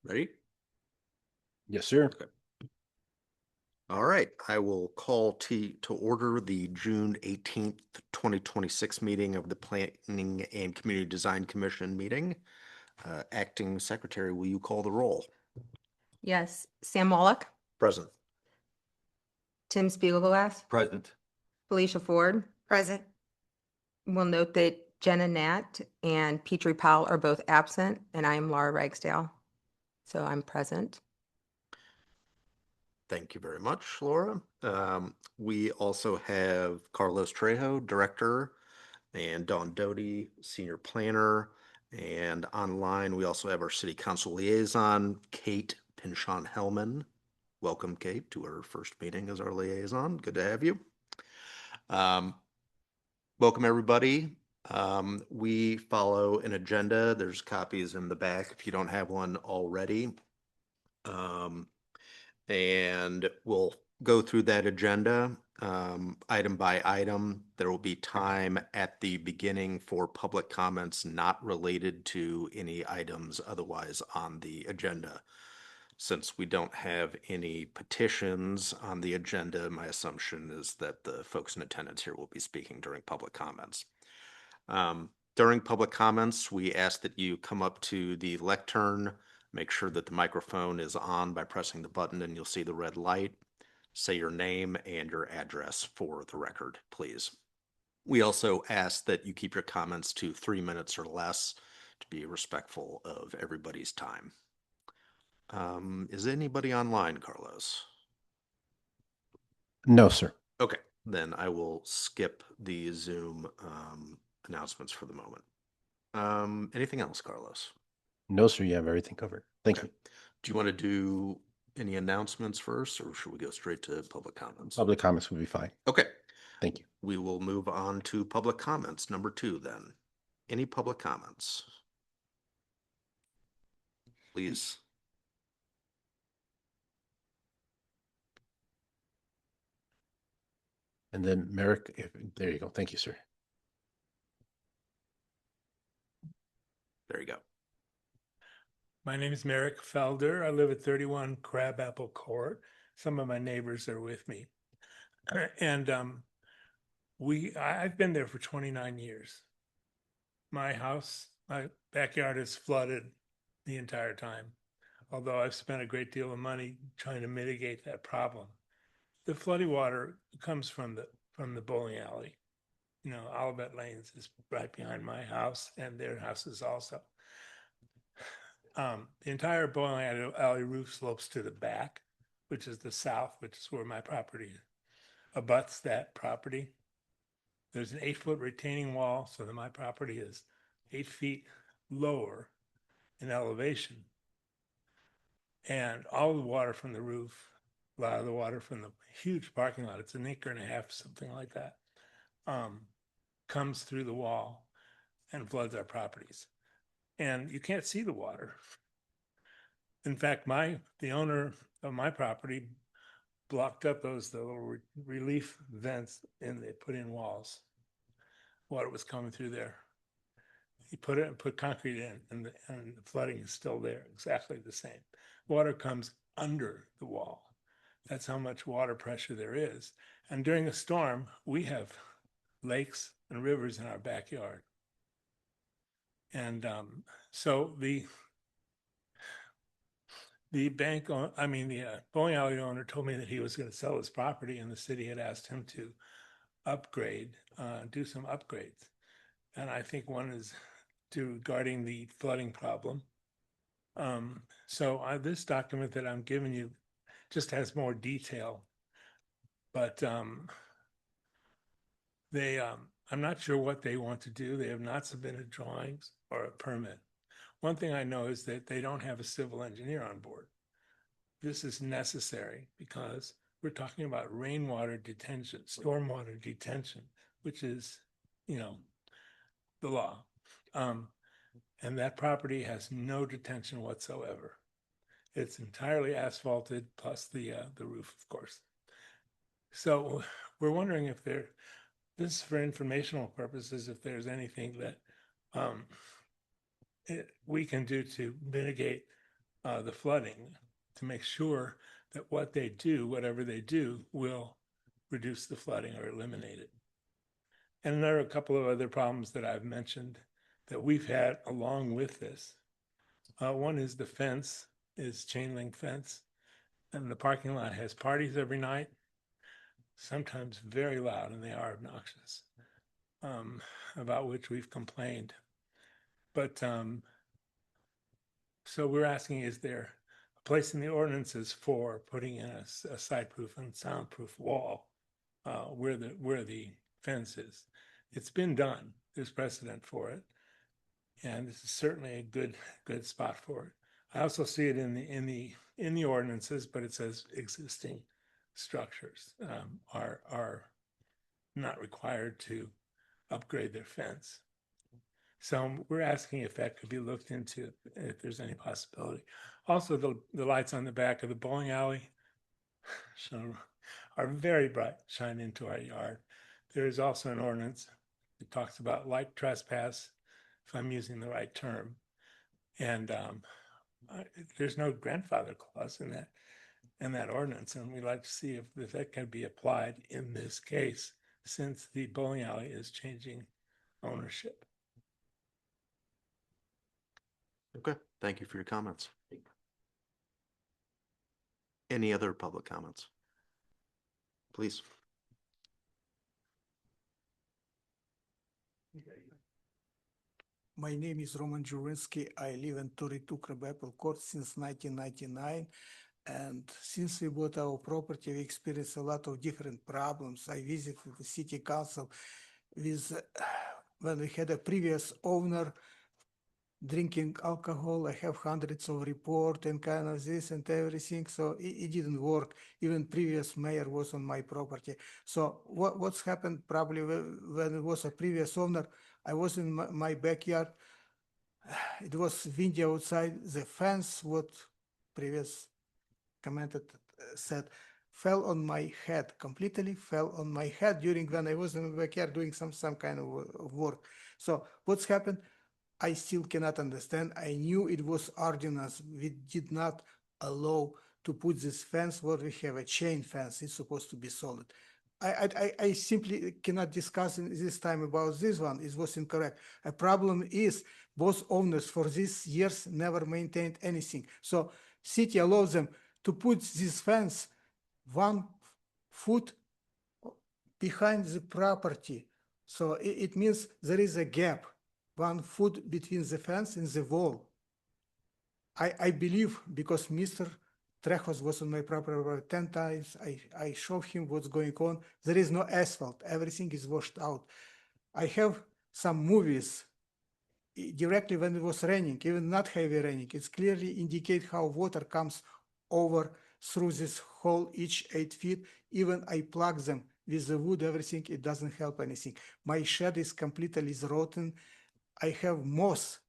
Ready? Yes, sir. Okay. All right. I will call to order the June 18th, 2026 meeting of the Planning and Community Design Commission meeting. Acting Secretary, will you call the roll? Yes, Sam Wallach, Present. Tim Spiegelglass, Present. Felicia Ford. Present. We'll note that Jenna Nat and Petrie Powell are both absent, and I am Laura Ragsdale. So I'm present. Thank you very much, Laura. We also have Carlos Trejo, Director, and Dawn Doty, Senior Planner. And online, we also have our City Council Liaison, Kate Pinchon-Hellman. Welcome, Kate, to our first meeting as our liaison. Good to have you. Welcome, everybody. We follow an agenda. There's copies in the back if you don't have one already. And we'll go through that agenda item by item. There will be time at the beginning for public comments not related to any items otherwise on the agenda. Since we don't have any petitions on the agenda, my assumption is that the folks in attendance here will be speaking during public comments. During public comments, we ask that you come up to the lectern, make sure that the microphone is on by pressing the button, and you'll see the red light. Say your name and your address for the record, please. We also ask that you keep your comments to 3 minutes or less to be respectful of everybody's time. Is anybody online, Carlos? No, sir. Okay, then I will skip the Zoom announcements for the moment. Anything else, Carlos? No, sir. You have everything covered. Thank you. Do you want to do any announcements first, or should we go straight to public comments? Public comments will be fine. Okay. Thank you. We will move on to public comments. Number 2, then. Any public comments? Please. And then Merrick, there you go. Thank you, sir. There you go. My name is Merrick Felder. I live at 31 Crabapple Court. Some of my neighbors are with me. And I've been there for 29 years. My house, my backyard is flooded the entire time, although I've spent a great deal of money trying to mitigate that problem. The flooding water comes from the bowling alley. You know, Olivet Lanes is right behind my house and their houses also. The entire bowling alley roof slopes to the back, which is the south, which is where my property abuts that property. There's an 8-foot retaining wall, so that my property is 8 feet lower in elevation. And all the water from the roof, a lot of the water from the huge parking lot, it's 1.5 acres, something like that, comes through the wall and floods our properties. And you can't see the water. In fact, the owner of my property blocked up the little relief vents, and they put in walls. Water was coming through there. He put concrete in, and the flooding is still there, exactly the same. Water comes under the wall. That's how much water pressure there is. And during a storm, we have lakes and rivers in our backyard. And so the bowling alley owner told me that he was going to sell his property, and the city had asked him to do some upgrades. And I think one is regarding the flooding problem. This document that I'm giving you just has more detail, but I'm not sure what they want to do. They have not submitted drawings or a permit. One thing I know is that they don't have a civil engineer on board. This is necessary because we're talking about rainwater detention, stormwater detention, which is, the law. And that property has no detention whatsoever. It's entirely asphalted, plus the roof, of course. So we're wondering if this is for informational purposes, if there's anything that we can do to mitigate the flooding to make sure that what they do, whatever they do, will reduce the flooding or eliminate it. And there are a couple of other problems that I've mentioned that we've had along with this. One is the fence is chain link fence, and the parking lot has parties every night, sometimes very loud, and they are obnoxious, about which we've complained. But so we're asking, is there a place in the ordinances for putting in a sideproof and soundproof wall where the fence is? It's been done. There's precedent for it, and this is certainly a good spot for it. I also see it in the ordinances, but it says existing structures are not required to upgrade their fence. So we're asking if that could be looked into, if there's any possibility. Also, the lights on the back of the bowling alley are very bright, shine into our yard. There is also an ordinance that talks about light trespass, if I'm using the right term. And there's no grandfather clause in that ordinance, and we'd like to see if that can be applied in this case, since the bowling alley is changing ownership. Okay, thank you for your comments. Any other public comments? Please. My name is Roman Jurinsky. I live in 32 Crabapple Court since 1999. And since we bought our property, we experienced a lot of different problems. I visited the city council with when we had a previous owner drinking alcohol. I have hundreds of reports and kind of this and everything. So it didn't work. Even previous mayor was on my property. So what's happened probably when it was a previous owner, I was in my backyard. It was windy outside. The fence, what previous commented said, fell on my head, completely fell on my head during when I was in the backyard doing some kind of work. So what's happened? I still cannot understand. I knew it was ordinance. We did not allow to put this fence where we have a chain fence. It's supposed to be solid. I simply cannot discuss in this time about this one. It was incorrect. A problem is both owners for these years never maintained anything. So city allows them to put this fence 1 foot behind the property. So it means there is a gap, 1 foot between the fence and the wall. I believe because Mr. Trejos was on my property about 10 times. I showed him what's going on. There is no asphalt. Everything is washed out. I have some movies directly when it was raining, even not heavy raining. It's clearly indicate how water comes over through this hole each 8 feet. Even I plug them with the wood, everything, it doesn't help anything. My shed is completely rotten. I have moss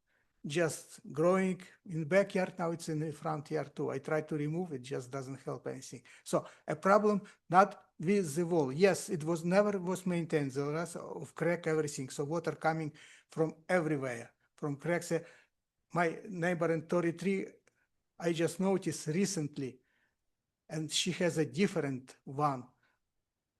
just growing in the backyard. Now it's in the front yard too. I try to remove it, just doesn't help anything. So a problem not with the wall. Yes, it was never was maintained. The rest of crack, everything. So water coming from everywhere, from cracks. My neighbor in 33, I just noticed recently, and she has a different one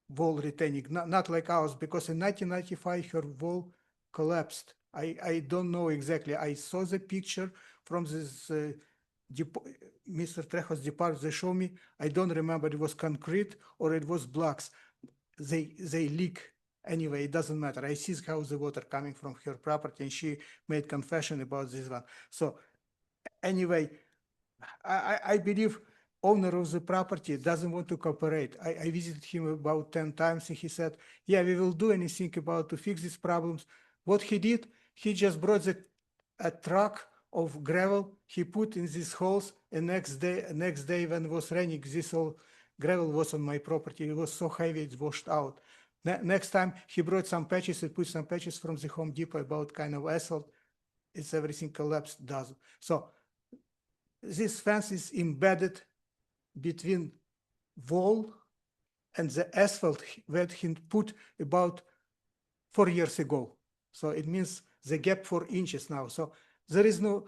wall retaining, not like ours, because in 1995 her wall collapsed. I don't know exactly. I saw the picture from this Mr. Trejos department. They show me. I don't remember it was concrete or it was blocks. They leak. Anyway, it doesn't matter. I see how the water coming from her property, and she made confession about this one. So anyway, I believe owner of the property doesn't want to cooperate. I visited him about 10 times, and he said, yeah, we will do anything about to fix these problems. What he did, he just brought a truck of gravel. He put in these holes, and next day when it was raining, this all gravel was on my property. It was so heavy, it washed out. Next time, he brought some patches. He put some patches from the Home Depot about kind of asphalt. It's everything collapsed, doesn't. So this fence is embedded between wall and the asphalt that he put about 4 years ago. So it means the gap 4 inches now. So there is no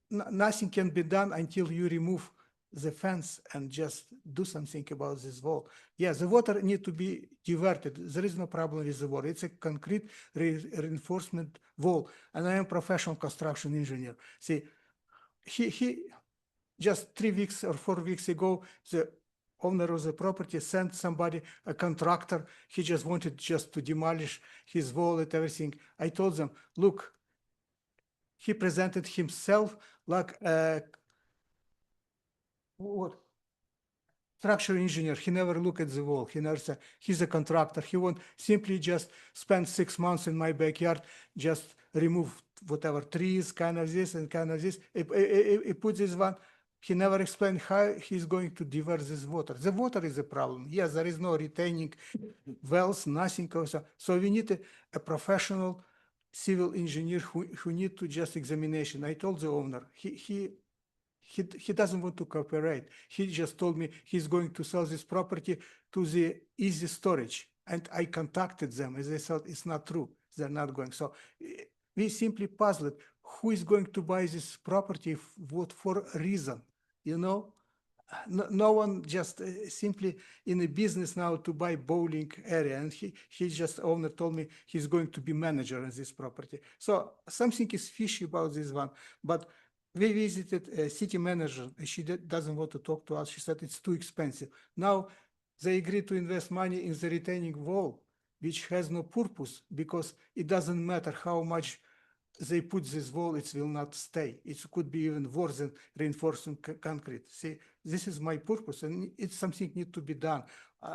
Nothing can be done until you remove the fence and just do something about this wall. Yeah, the water need to be diverted. There is no problem with the water. It's a concrete reinforcement wall. And I am professional construction engineer. See, he just 3 weeks or 4 weeks ago, the owner of the property sent somebody, a contractor. He just wanted just to demolish his wall and everything. I told them, look, he presented himself like a what? Structural engineer. He never look at the wall. He never said he's a contractor. He won't simply just spend 6 months in my backyard, just remove whatever trees, kind of this and kind of this. He put this one. He never explained how he's going to divert this water. The water is a problem. Yes, there is no retaining wells, nothing. So we need a professional civil engineer who need to just examination. I told the owner, he doesn't want to cooperate. He just told me he's going to sell this property to the easy storage. And I contacted them as they said it's not true. They're not going. So we simply puzzled who is going to buy this property, what for reason, you know? No one just simply in a business now to buy bowling area, and he just owner told me he's going to be manager in this property. So something is fishy about this one. But we visited a city manager. She doesn't want to talk to us. She said it's too expensive. Now they agreed to invest money in the retaining wall, which has no purpose because it doesn't matter how much they put this wall, it will not stay. It could be even worse than reinforcing concrete. See, this is my purpose, and it's something need to be done.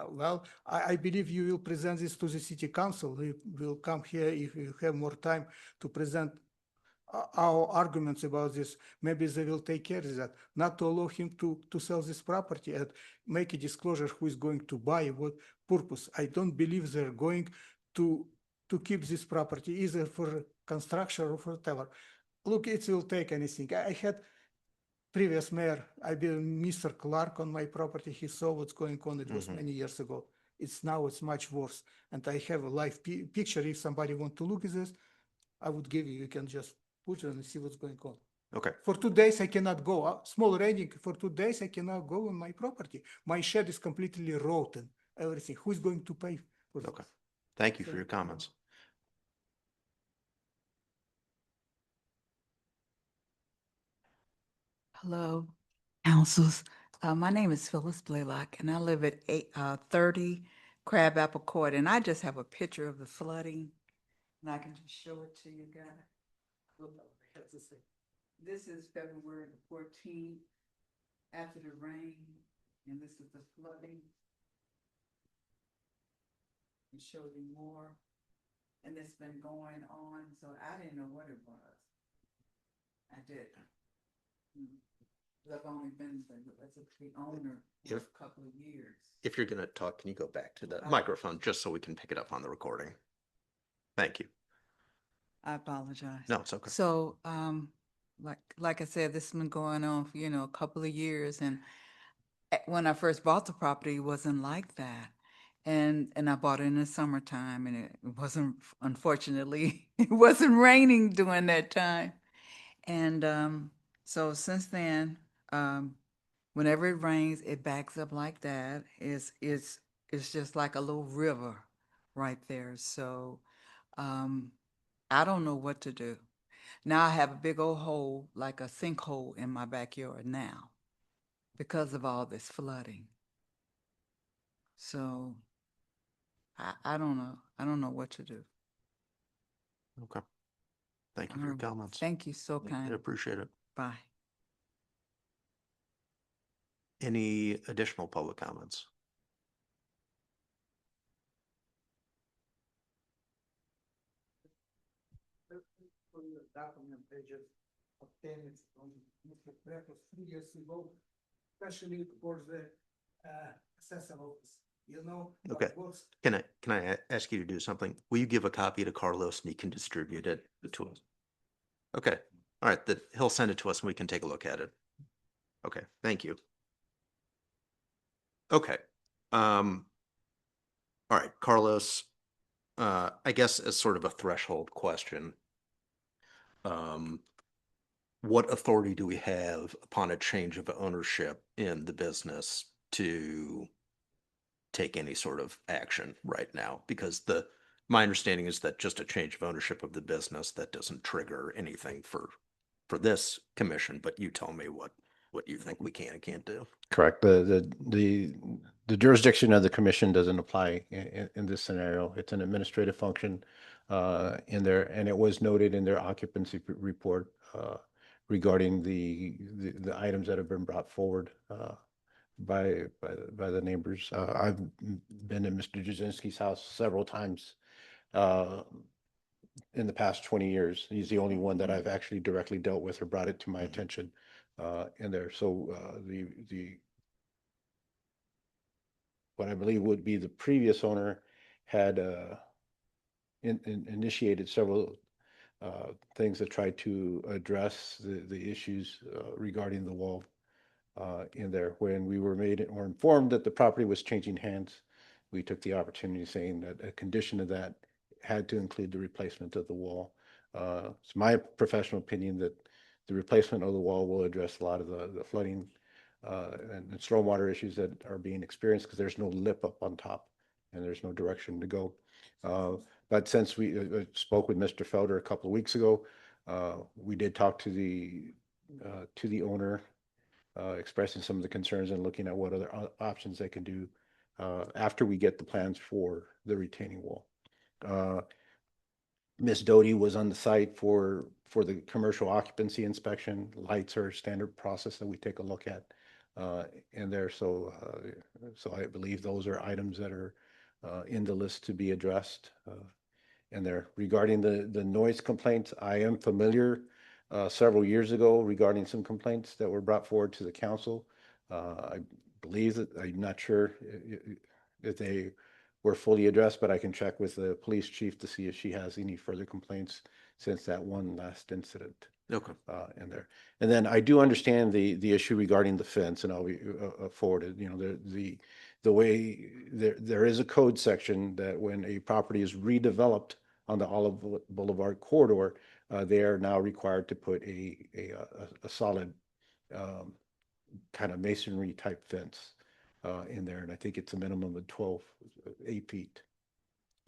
Well, I believe you will present this to the city council. We will come here if you have more time to present our arguments about this. Maybe they will take care of that, not to allow him to sell this property and make a disclosure who is going to buy, what purpose. I don't believe they're going to keep this property either for construction or for whatever. Look, it will take anything. I had previous mayor, I been Mr. Clark on my property. He saw what's going on. It was many years ago. It's much worse. And I have a live picture. If somebody want to look at this, I would give you. You can just put it and see what's going on. Okay. For 2 days, I cannot go. Small raining, for 2 days, I cannot go on my property. My shed is completely rotten, everything. Who's going to pay for this? Okay. Thank you for your comments. Hello, councils. My name is Phyllis Blaylock, and I live at 30 Crabapple Court, and I just have a picture of the flooding, and I can just show it to you guys. This is February the 14th, after the rain, and this is the flooding. And show you more, and it's been going on, so I didn't know what it was. I did. I've only been as the owner for a couple of years. If you're going to talk, can you go back to the microphone just so we can pick it up on the recording? Thank you. I apologize. No, it's okay. So, like I said, this has been going on for, a couple of years. And when I first bought the property, it wasn't like that. And I bought it in the summertime, and it wasn't, unfortunately, it wasn't raining during that time. And so since then, whenever it rains, it backs up like that. It's just like a little river right there. So I don't know what to do. Now I have a big old hole, like a sinkhole in my backyard now because of all this flooding. So I don't know. I don't know what to do. Okay. Thank you for your comments. Thank you so I kind. appreciate it. Bye. Any additional public comments? Document they just obtained it from Mr. Preckles 3 years ago, especially for the assessor office. Okay. Can I ask you to do something? Will you give a copy to Carlos and he can distribute it to us? Okay. All right. He'll send it to us and we can take a look at it. Okay. Thank you. Okay. All right, Carlos, I guess as sort of a threshold question, what authority do we have upon a change of ownership in the business to take any sort of action right now? Because my understanding is that just a change of ownership of the business, that doesn't trigger anything for this commission, but you tell me what you think we can and can't do. Correct. The jurisdiction of the commission doesn't apply in this scenario. It's an administrative function in there, and it was noted in their occupancy report regarding the items that have been brought forward by the neighbors. I've been in Mr. Jasinski's house several times in the past 20 years. He's the only one that I've actually directly dealt with or brought it to my attention in there. So what I believe would be the previous owner had initiated several things that tried to address the issues regarding the wall in there. When we were made or informed that the property was changing hands, we took the opportunity saying that a condition of that had to include the replacement of the wall. It's my professional opinion that the replacement of the wall will address a lot of the flooding and stormwater issues that are being experienced because there's no lip up on top and there's no direction to go. But since we spoke with Mr. Felder a couple of weeks ago, we did talk to the owner, expressing some of the concerns and looking at what other options they can do after we get the plans for the retaining wall. Ms. Doty was on the site for the commercial occupancy inspection. Lights are a standard process that we take a look at in there. So I believe those are items that are in the list to be addressed in there. Regarding the noise complaints, I am familiar several years ago regarding some complaints that were brought forward to the council. I believe that, I'm not sure if they were fully addressed, but I can check with the police chief to see if she has any further complaints since that one last incident Okay. in there. And then I do understand the issue regarding the fence, and I'll be forwarded. You know, the way there is a code section that when a property is redeveloped on the Olive Boulevard corridor, they are now required to put a solid kind of masonry type fence in there, and I think it's a minimum of 8 feet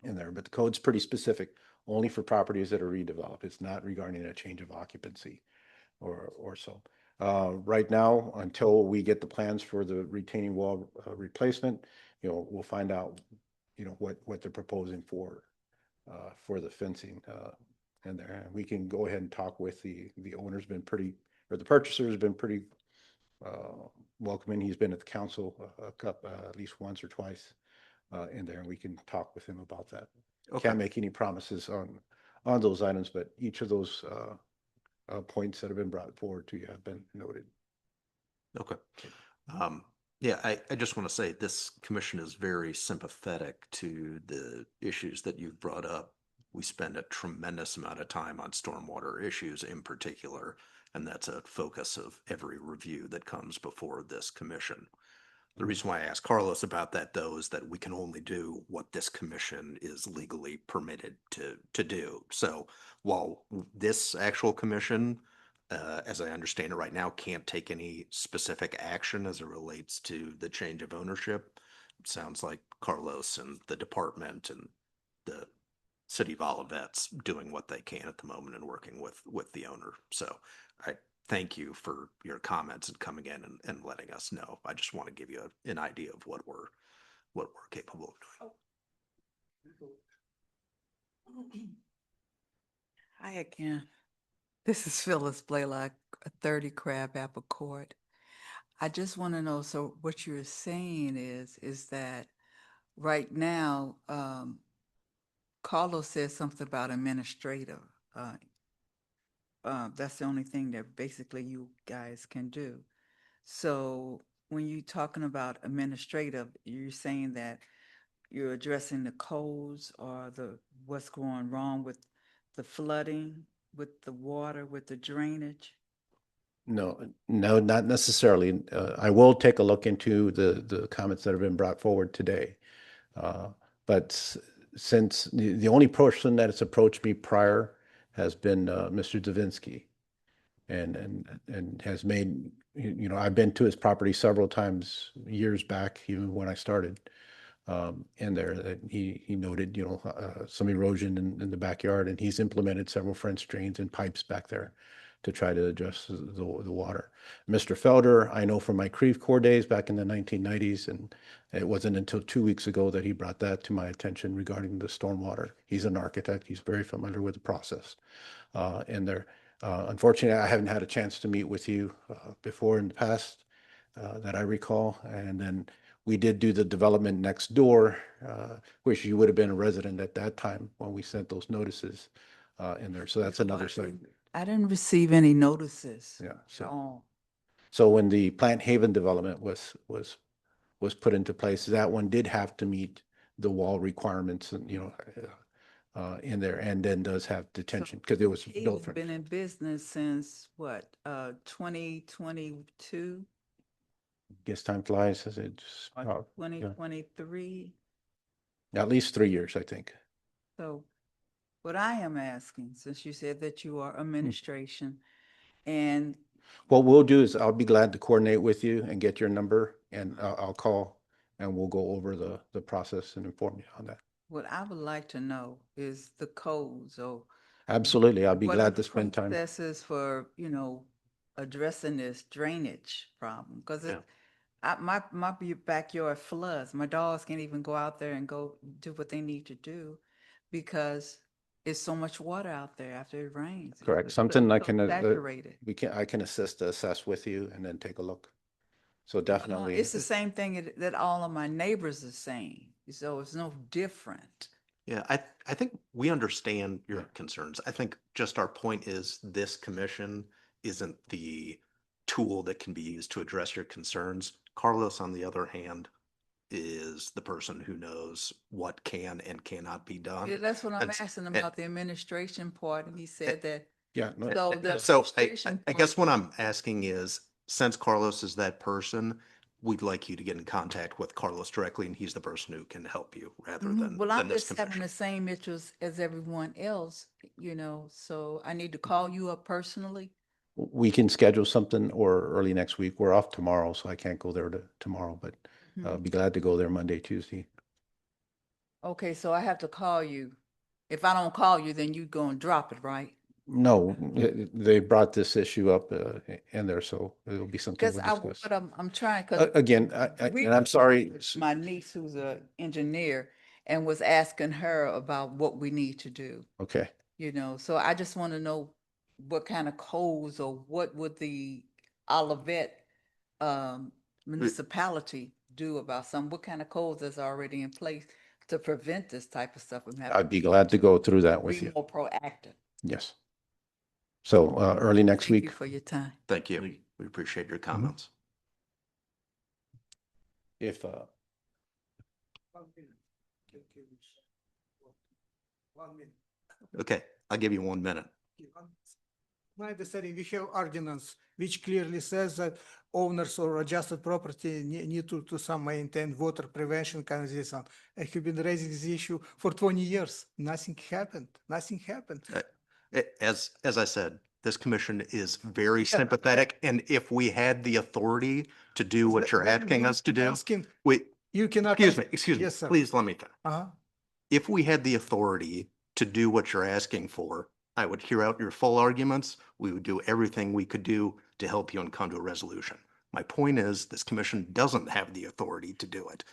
in there. But the code's pretty specific, only for properties that are redeveloped. It's not regarding a change of occupancy or so. Right now, until we get the plans for the retaining wall replacement, you know, we'll find out, you know, what they're proposing for the fencing in there. And we can go ahead and talk with the owner's been pretty, or the purchaser's been pretty welcoming. He's been at the council at least once or twice in there, and we can talk with him about that. Okay. Can't make any promises on those items, but each of those points that have been brought forward to you have been noted. Okay. Yeah, I just want to say this commission is very sympathetic to the issues that you've brought up. We spend a tremendous amount of time on stormwater issues in particular, and that's a focus of every review that comes before this commission. The reason why I asked Carlos about that, though, is that we can only do what this commission is legally permitted to do. So while this actual commission, as I understand it right now, can't take any specific action as it relates to the change of ownership, it sounds like Carlos and the department and the city of Olivet's doing what they can at the moment and working with the owner. So I thank you for your comments and coming in and letting us know. I just want to give you an idea of what we're capable of doing. Hi again. This is Phyllis Blaylock, 30 Crabapple Court. I just want to know, so what you're saying is that right now, Carlos said something about administrative. That's the only thing that basically you guys can do. So when you're talking about administrative, you're saying that you're addressing the codes or what's going wrong with the flooding, with the water, with the drainage? No, not necessarily. I will take a look into the comments that have been brought forward today. But since the only person that has approached me prior has been Mr. Davinsky. and has made, you know, I've been to his property several times years back, even when I started in there, that he noted, you know, some erosion in the backyard, and he's implemented several French drains and pipes back there to try to address the water. Mr. Felder, I know from my Creve Corps days back in the 1990s, and it wasn't until 2 weeks ago that he brought that to my attention regarding the stormwater. He's an architect. He's very familiar with the process in there. Unfortunately, I haven't had a chance to meet with you before in the past that I recall. And then we did do the development next door, which you would have been a resident at that time when we sent those notices in there. So that's another site. I didn't receive any notices. Yeah. At So, all. so when the Plant Haven development was put into place, that one did have to meet the wall requirements and, you know, in there, and then does have detention because it was built He's for. been in business since what, 2022, Guess time flies, as it just, or yeah, 2023? at least 3 years, I think. So what I am asking, since you said that you are administration, and What we'll do is I'll be glad to coordinate with you and get your number, and I'll call and we'll go over the process and inform you on that. what I would like to know is the codes, or Absolutely. I'll be what are glad the to spend time. processes for, you know, addressing this drainage problem? Because Yeah. my backyard floods. My dogs can't even go out there and go do what they need to do because it's so much water out there after it rains. Correct. It's Something I so can, saturated. I can assist to assess with you and then take a look. So Uh, definitely. It's the same thing that all of my neighbors are saying. So it's no different. Yeah, I think we understand your concerns. I think just our point is this commission isn't the tool that can be used to address your concerns. Carlos, on the other hand, is the person who knows what can and cannot be done. Yeah, that's what I'm And s- asking and- about the administration part, and he said that. Yeah. no, So the So administration I guess part- what I'm asking is, since Carlos is that person, we'd like you to get in contact with Carlos directly, and he's the person who can help you rather Mhm. than Well, I'm this just having commission. the same issues as everyone else, you know, so I need to call you up personally. We can schedule something or early next week. We're off tomorrow, so I can't go there tomorrow, but Mhm. be glad to go there Monday, Tuesday. Okay, so I have to call you. If I don't call you, then you gonna drop it, right? No, they brought this issue up in there, so it'll be something Because we'll discuss. what I'm trying, because Again, and I'm sorry. my niece who's a engineer and was asking her about what we need to do, Okay, you know, so I just want to know what kind of codes or what would the Olivet municipality do about what kind of codes is already in place to prevent this type of stuff from happening? I'd be glad to go through that with Be you. more proactive. Yes. So early next Thank you week, for your time. Thank you. We appreciate your comments. if, 1 minute. Okay, I'll give you 1 minute. My understanding, we have ordinance which clearly says that owners or adjusted property need to some maintain water prevention kind of this on. I have been raising this issue for 20 years. Nothing happened. Nothing happened. As I said, this commission is very sympathetic, and if we had the authority to do what you're Then asking you us to can do, ask him- we, You cannot. excuse me, Yes, sir. please let me finish. Uh-huh. If we had the authority to do what you're asking for, I would hear out your full arguments. We would do everything we could do to help you and come to a resolution. My point is, this commission doesn't have the authority to do it.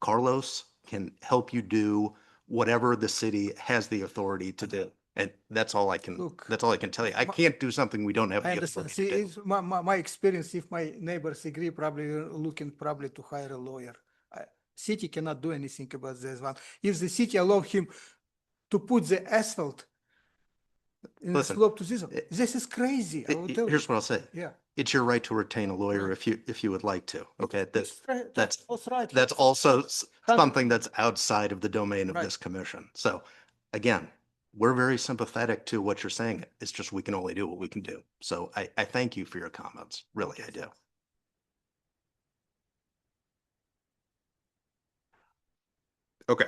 Carlos can help you do whatever the city has the authority to do. And that's all I can tell you. I can't do something we don't have I the understand. authority See, to do. it's my experience, if my neighbors agree, probably looking probably to hire a lawyer. City cannot do anything about this one. If the city allow him to put the asphalt in the Listen, slope to this, it- this is crazy. I will tell you. Here's what I'll say. Yeah. It's your right to retain a lawyer Right. if you would like to. Okay, That's right. that's right. that's also 100%. something that's outside of the domain of Right. this commission. So again, we're very sympathetic to what you're saying. It's just we can only do what we can do. So I thank you for your comments. Really, I do. Okay.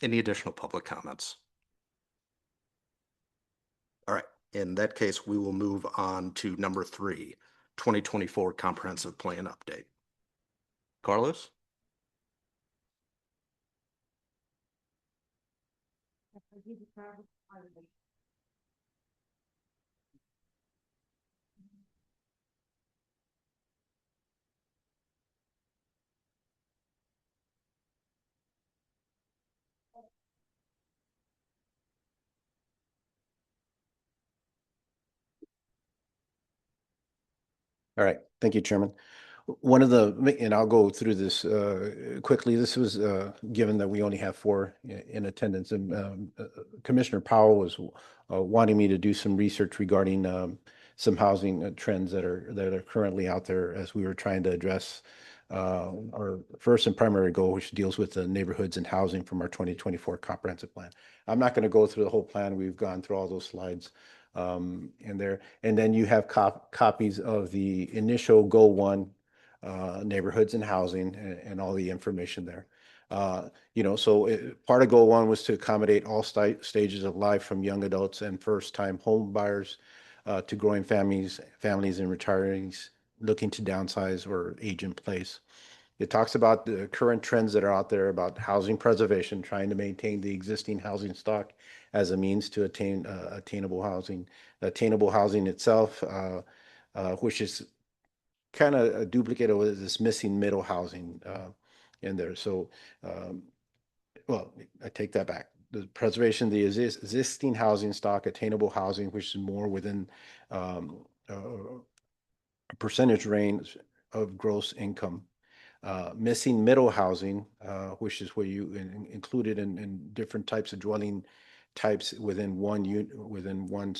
Any additional public comments? All right. In that case, we will move on to number 3, 2024 Comprehensive Plan Update. Carlos? All right, thank you, Chairman. One of the, and I'll go through this quickly. This was given that we only have 4 in attendance, and Commissioner Powell was wanting me to do some research regarding some housing trends that are currently out there as we were trying to address our first and primary goal, which deals with the neighborhoods and housing from our 2024 comprehensive plan. I'm not going to go through the whole plan. We've gone through all those slides in there. And then you have copies of the initial Goal 1 neighborhoods and housing and all the information there. So part of Goal 1 was to accommodate all stages of life, from young adults and first-time home buyers to growing families and retirees looking to downsize or age in place. It talks about the current trends that are out there about housing preservation, trying to maintain the existing housing stock as a means to attain attainable housing. Attainable housing itself, which is kind of a duplicate of this missing middle housing in there. So, well, I take that back. The preservation of the existing housing stock, attainable housing, which is more within a percentage range of gross income. Missing middle housing, which is where you included in different types of dwelling types within one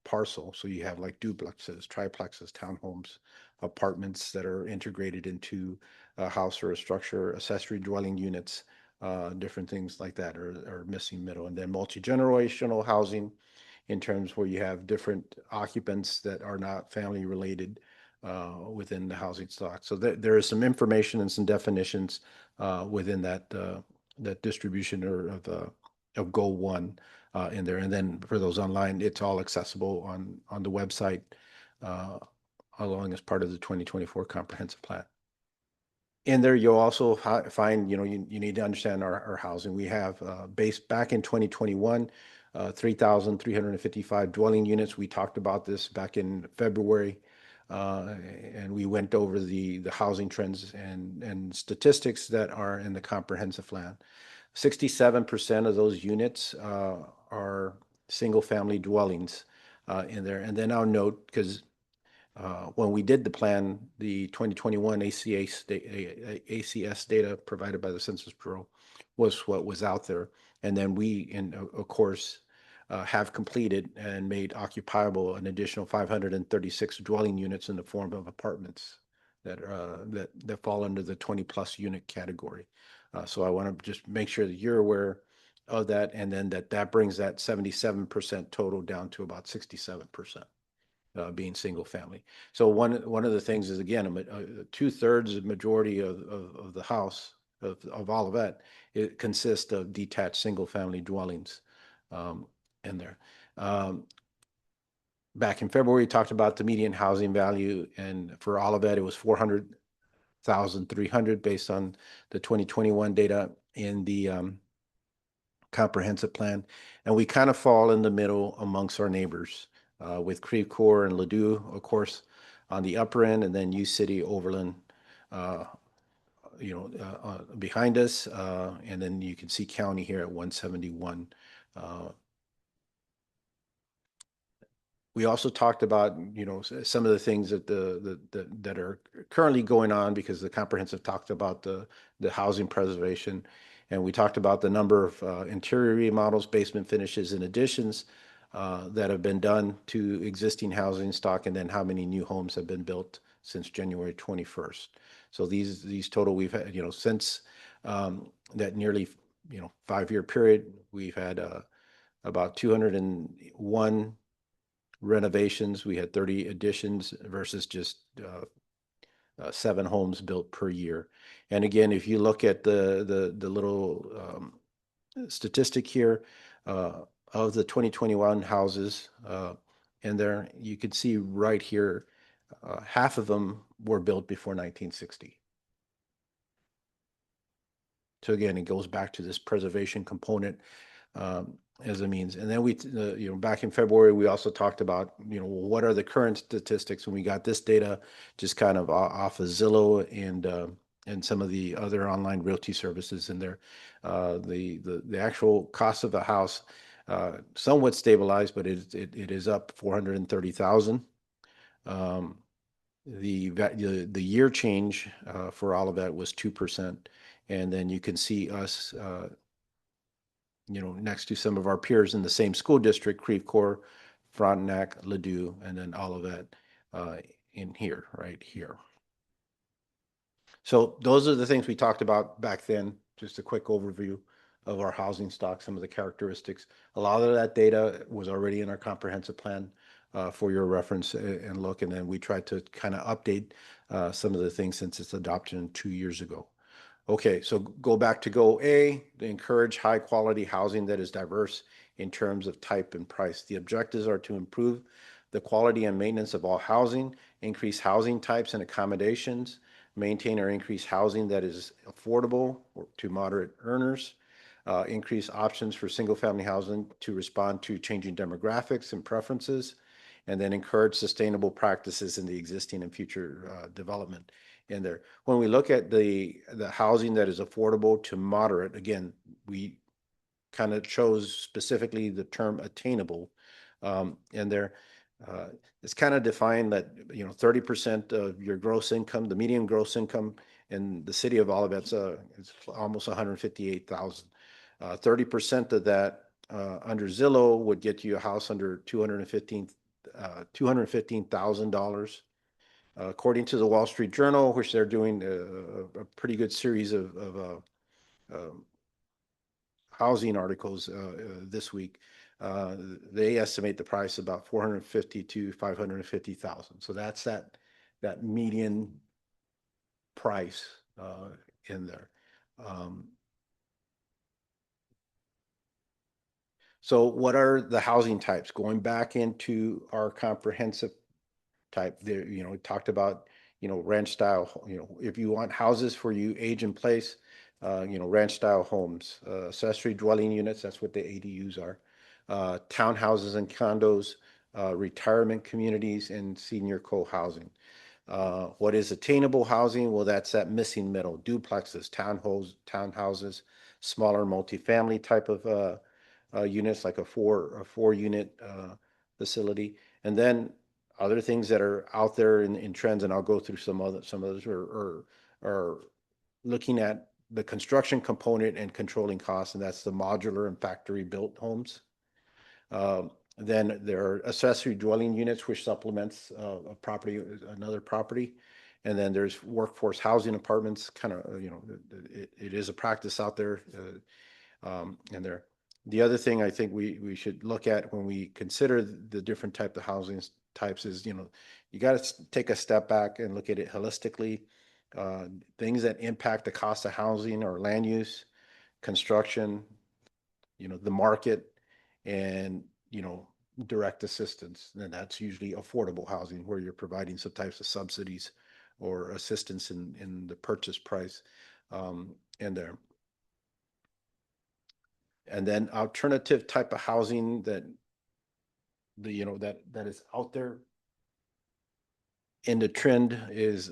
parcel. So you have like duplexes, triplexes, townhomes, apartments that are integrated into a house or a structure, accessory dwelling units, different things like that are missing middle. And then multi-generational housing, in terms where you have different occupants that are not family related within the housing stock. So there is some information and some definitions within that distribution of Goal 1 in there. And then for those online, it's all accessible on the website along as part of the 2024 comprehensive plan. In there, you'll also find, you need to understand our housing. We have based back in 2021, 3,355 dwelling units. We talked about this back in February, and we went over the housing trends and statistics that are in the comprehensive plan. 67% of those units are single-family dwellings in there. And then I'll note, because when we did the plan, the 2021 ACS data provided by the Census Bureau was what was out there. And then we, of course, have completed and made occupiable an additional 536 dwelling units in the form of apartments that fall under the 20+ unit category. So I want to just make sure that you're aware of that, and then that brings that 77% total down to about 67%. Being single family. So one of the things is, again, 2/3 of the majority of the house of Olivet, it consists of detached single family dwellings in there. Back in February, we talked about the median housing value, and for Olivet, it was 400,300 based on the 2021 data in the comprehensive plan. And we kind of fall in the middle amongst our neighbors. With Creve Coeur and Ladue, of course, on the upper end, and then U City, Overland, behind us, and then you can see county here at 171. We also talked about, some of the things that are currently going on, because the comprehensive talked about the housing preservation, and we talked about the number of interior remodels, basement finishes, and additions that have been done to existing housing stock, and then how many new homes have been built since January 21st. So these total, we've had, since that nearly 5-year period, we've had about 201 renovations. We had 30 additions versus just 7 homes built per year. And again, if you look at the little statistic here, of the 2021 houses, And there, you could see right here, half of them were built before 1960. So again, it goes back to this preservation component as a means. And then back in February, we also talked about, what are the current statistics? And we got this data just kind of off of Zillow and some of the other online realty services in there. The actual cost of a house somewhat stabilized, but it is up 430,000. The year change for all of that was 2%. And then you can see us, next to some of our peers in the same school district, Creve Coeur, Frontenac, Ladue, and then all of that in here, right here. So those are the things we talked about back then. Just a quick overview of our housing stock, some of the characteristics. A lot of that data was already in our comprehensive plan for your reference and look. And then we tried to kind of update some of the things since its adoption 2 years ago. Okay, so go back to goal A, to encourage high quality housing that is diverse in terms of type and price. The objectives are to improve the quality and maintenance of all housing, increase housing types and accommodations, maintain or increase housing that is affordable to moderate earners, increase options for single family housing to respond to changing demographics and preferences, and then encourage sustainable practices in the existing and future development in there. When we look at the housing that is affordable to moderate, again, we kind of chose specifically the term attainable in there. It's kind of defined that 30% of your gross income, the median gross income in the city of Olivet's is almost 158,000. 30% of that under Zillow would get you a house under $215,000. According to the Wall Street Journal, which they're doing a pretty good series of housing articles this week, they estimate the price about 450 to 550,000. So that's that median price in there. So what are the housing types? Going back into our comprehensive type there, we talked about, ranch style, if you want houses for you age in place, ranch style homes, accessory dwelling units, that's what the ADUs are, townhouses and condos, retirement communities, and senior co-housing. What is attainable housing? Well, that's that missing middle, duplexes, townhouses, smaller multifamily type of units, like a four unit facility. And then other things that are out there in trends, and I'll go through some others are looking at the construction component and controlling costs, and that's the modular and factory built homes. Then there are accessory dwelling units, which supplements a property, another property. And then there's workforce housing apartments, kind of, it is a practice out there. And there. The other thing I think we should look at when we consider the different type of housing types is, you got to take a step back and look at it holistically. Things that impact the cost of housing or land use, construction, the market, and, direct assistance. And that's usually affordable housing, where you're providing some types of subsidies or assistance in the purchase price in there. And then alternative type of housing that that is out there in the trend is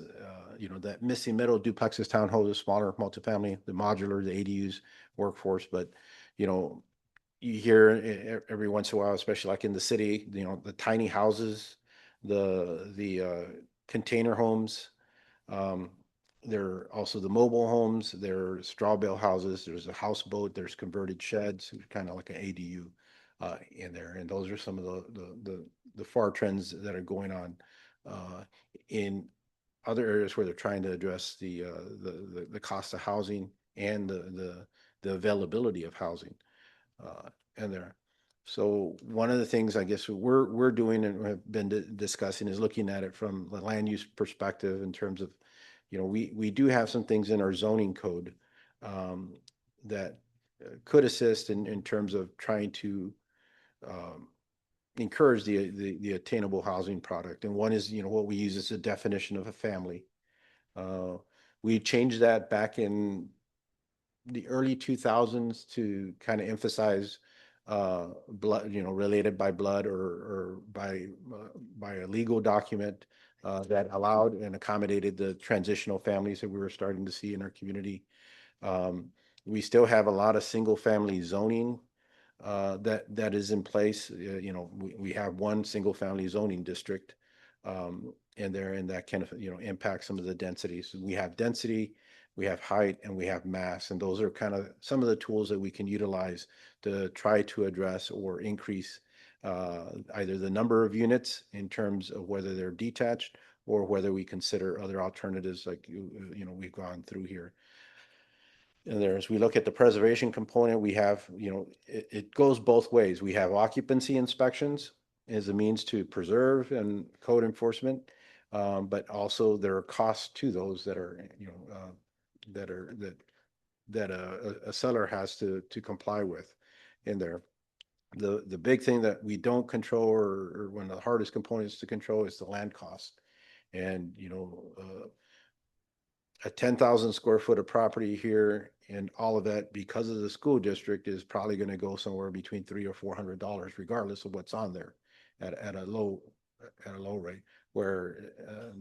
that missing middle, duplexes, townhouses, smaller multifamily, the modular, the ADUs, workforce. But you hear every once in a while, especially like in the city, the tiny houses, the container homes. There are also the mobile homes, there are straw bale houses, there's a houseboat, there's converted sheds, kind of like an ADU in there. And those are some of the far trends that are going on in other areas where they're trying to address the cost of housing and the availability of housing in there. So one of the things I guess we're doing and have been discussing is looking at it from the land use perspective in terms of, we do have some things in our zoning code that could assist in terms of trying to encourage the attainable housing product. And one is, what we use as a definition of a family. We changed that back in the early 2000s to kind of emphasize blood, related by blood or by a legal document that allowed and accommodated the transitional families that we were starting to see in our community. We still have a lot of single family zoning that is in place. We have one single family zoning district in there, and that can impact some of the densities. We have density, we have height, and we have mass, and those are kind of some of the tools that we can utilize to try to address or increase either the number of units in terms of whether they're detached or whether we consider other alternatives like we've gone through here. And there, as we look at the preservation component, we have, it goes both ways. We have occupancy inspections as a means to preserve and code enforcement, but also there are costs to those that are, that a seller has to comply with in there. The big thing that we don't control, or one of the hardest components to control, is the land cost. And a 10,000 square foot of property here, and all of that, because of the school district, is probably going to go somewhere between $300 or $400, regardless of what's on there, at a low rate. Where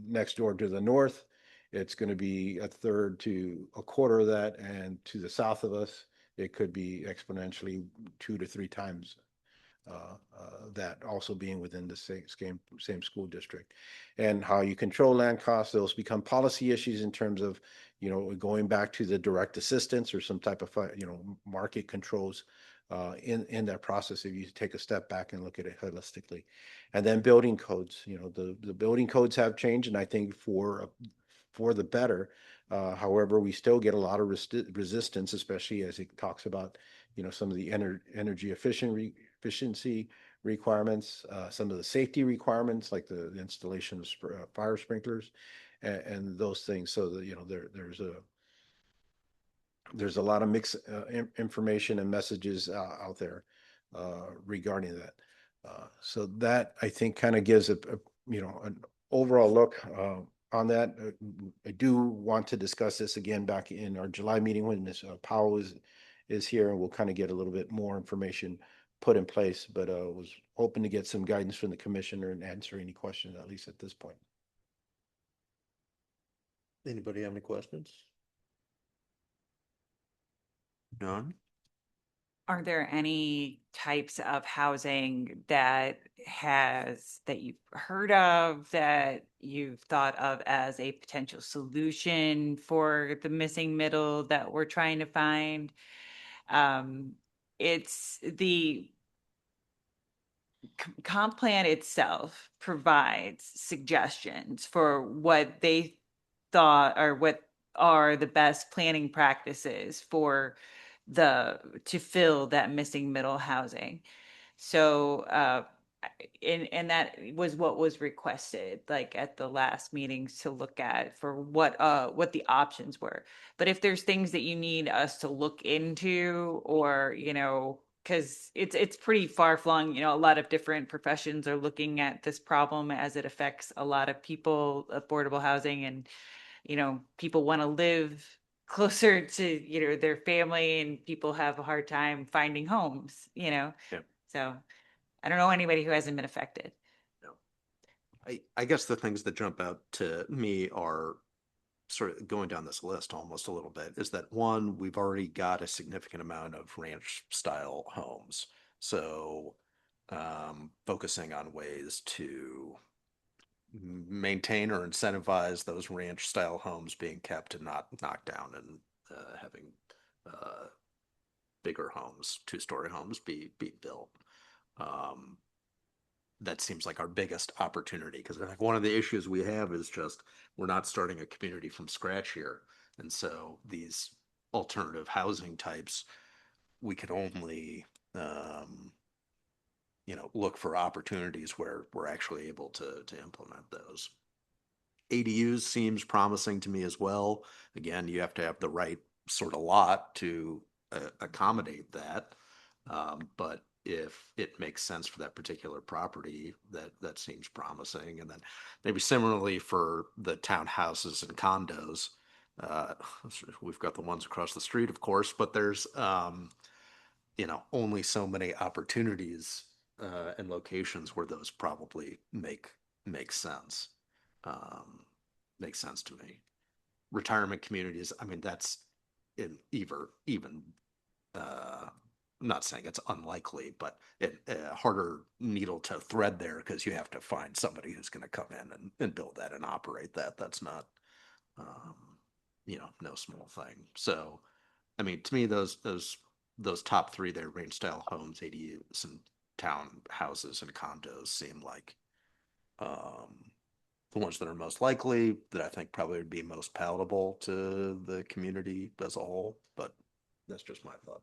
next door to the north, it's going to be a third to a quarter of that, and to the south of us, it could be exponentially 2 to 3 times that, also being within the same school district. And how you control land costs, those become policy issues in terms of, going back to the direct assistance or some type of, market controls in that process, if you take a step back and look at it holistically. And then building codes, the building codes have changed, and I think for the better. However, we still get a lot of resistance, especially as it talks about, some of the energy efficiency requirements, some of the safety requirements, like the installation of fire sprinklers, and those things. So that, there's a lot of mixed information and messages out there regarding that. So that, I think, kind of gives an overall look on that. I do want to discuss this again back in our July meeting when Ms. Powell is here, and we'll kind of get a little bit more information put in place, but was hoping to get some guidance from the commissioner and answer any questions, at least at this point. Anybody have any questions? None? Are there any types of housing that you've heard of, that you've thought of as a potential solution for the missing middle that we're trying to find? It's the comp plan itself provides suggestions for what they thought, or what are the best planning practices to fill that missing middle housing. So, and that was what was requested, like at the last meetings, to look at for what the options were. But if there's things that you need us to look into, or, because it's pretty far flung, a lot of different professions are looking at this problem as it affects a lot of people, affordable housing, and, people want to live closer to, their family, and people have a hard time finding homes, Yeah. So I don't know anybody who hasn't been affected. No. I guess the things that jump out to me are sort of going down this list almost a little bit, is that one, we've already got a significant amount of ranch style homes. So focusing on ways to maintain or incentivize those ranch style homes being kept and not knocked down, and having bigger homes, 2-story homes be built. That seems like our biggest opportunity, because like one of the issues we have is just we're not starting a community from scratch here. And so these alternative housing types, we can only look for opportunities where we're actually able to implement those. ADUs seems promising to me as well. Again, you have to have the right sort of lot to accommodate that. But if it makes sense for that particular property, that seems promising. And then maybe similarly for the townhouses and condos, uh, we've got the ones across the street, of course, but there's, only so many opportunities, and locations where those probably make sense. Um, Makes sense to me. Retirement communities, I mean, that's in even, uh, I'm not saying it's unlikely, but it a harder needle to thread there because you have to find somebody who's going to come in and build that and operate that. That's not, um, no small thing. So, I mean, to me, those top three there, range style homes, ADUs, and townhouses and condos seem like, um, the ones that are most likely, that I think probably would be most palatable to the community as a whole. But that's just my thought.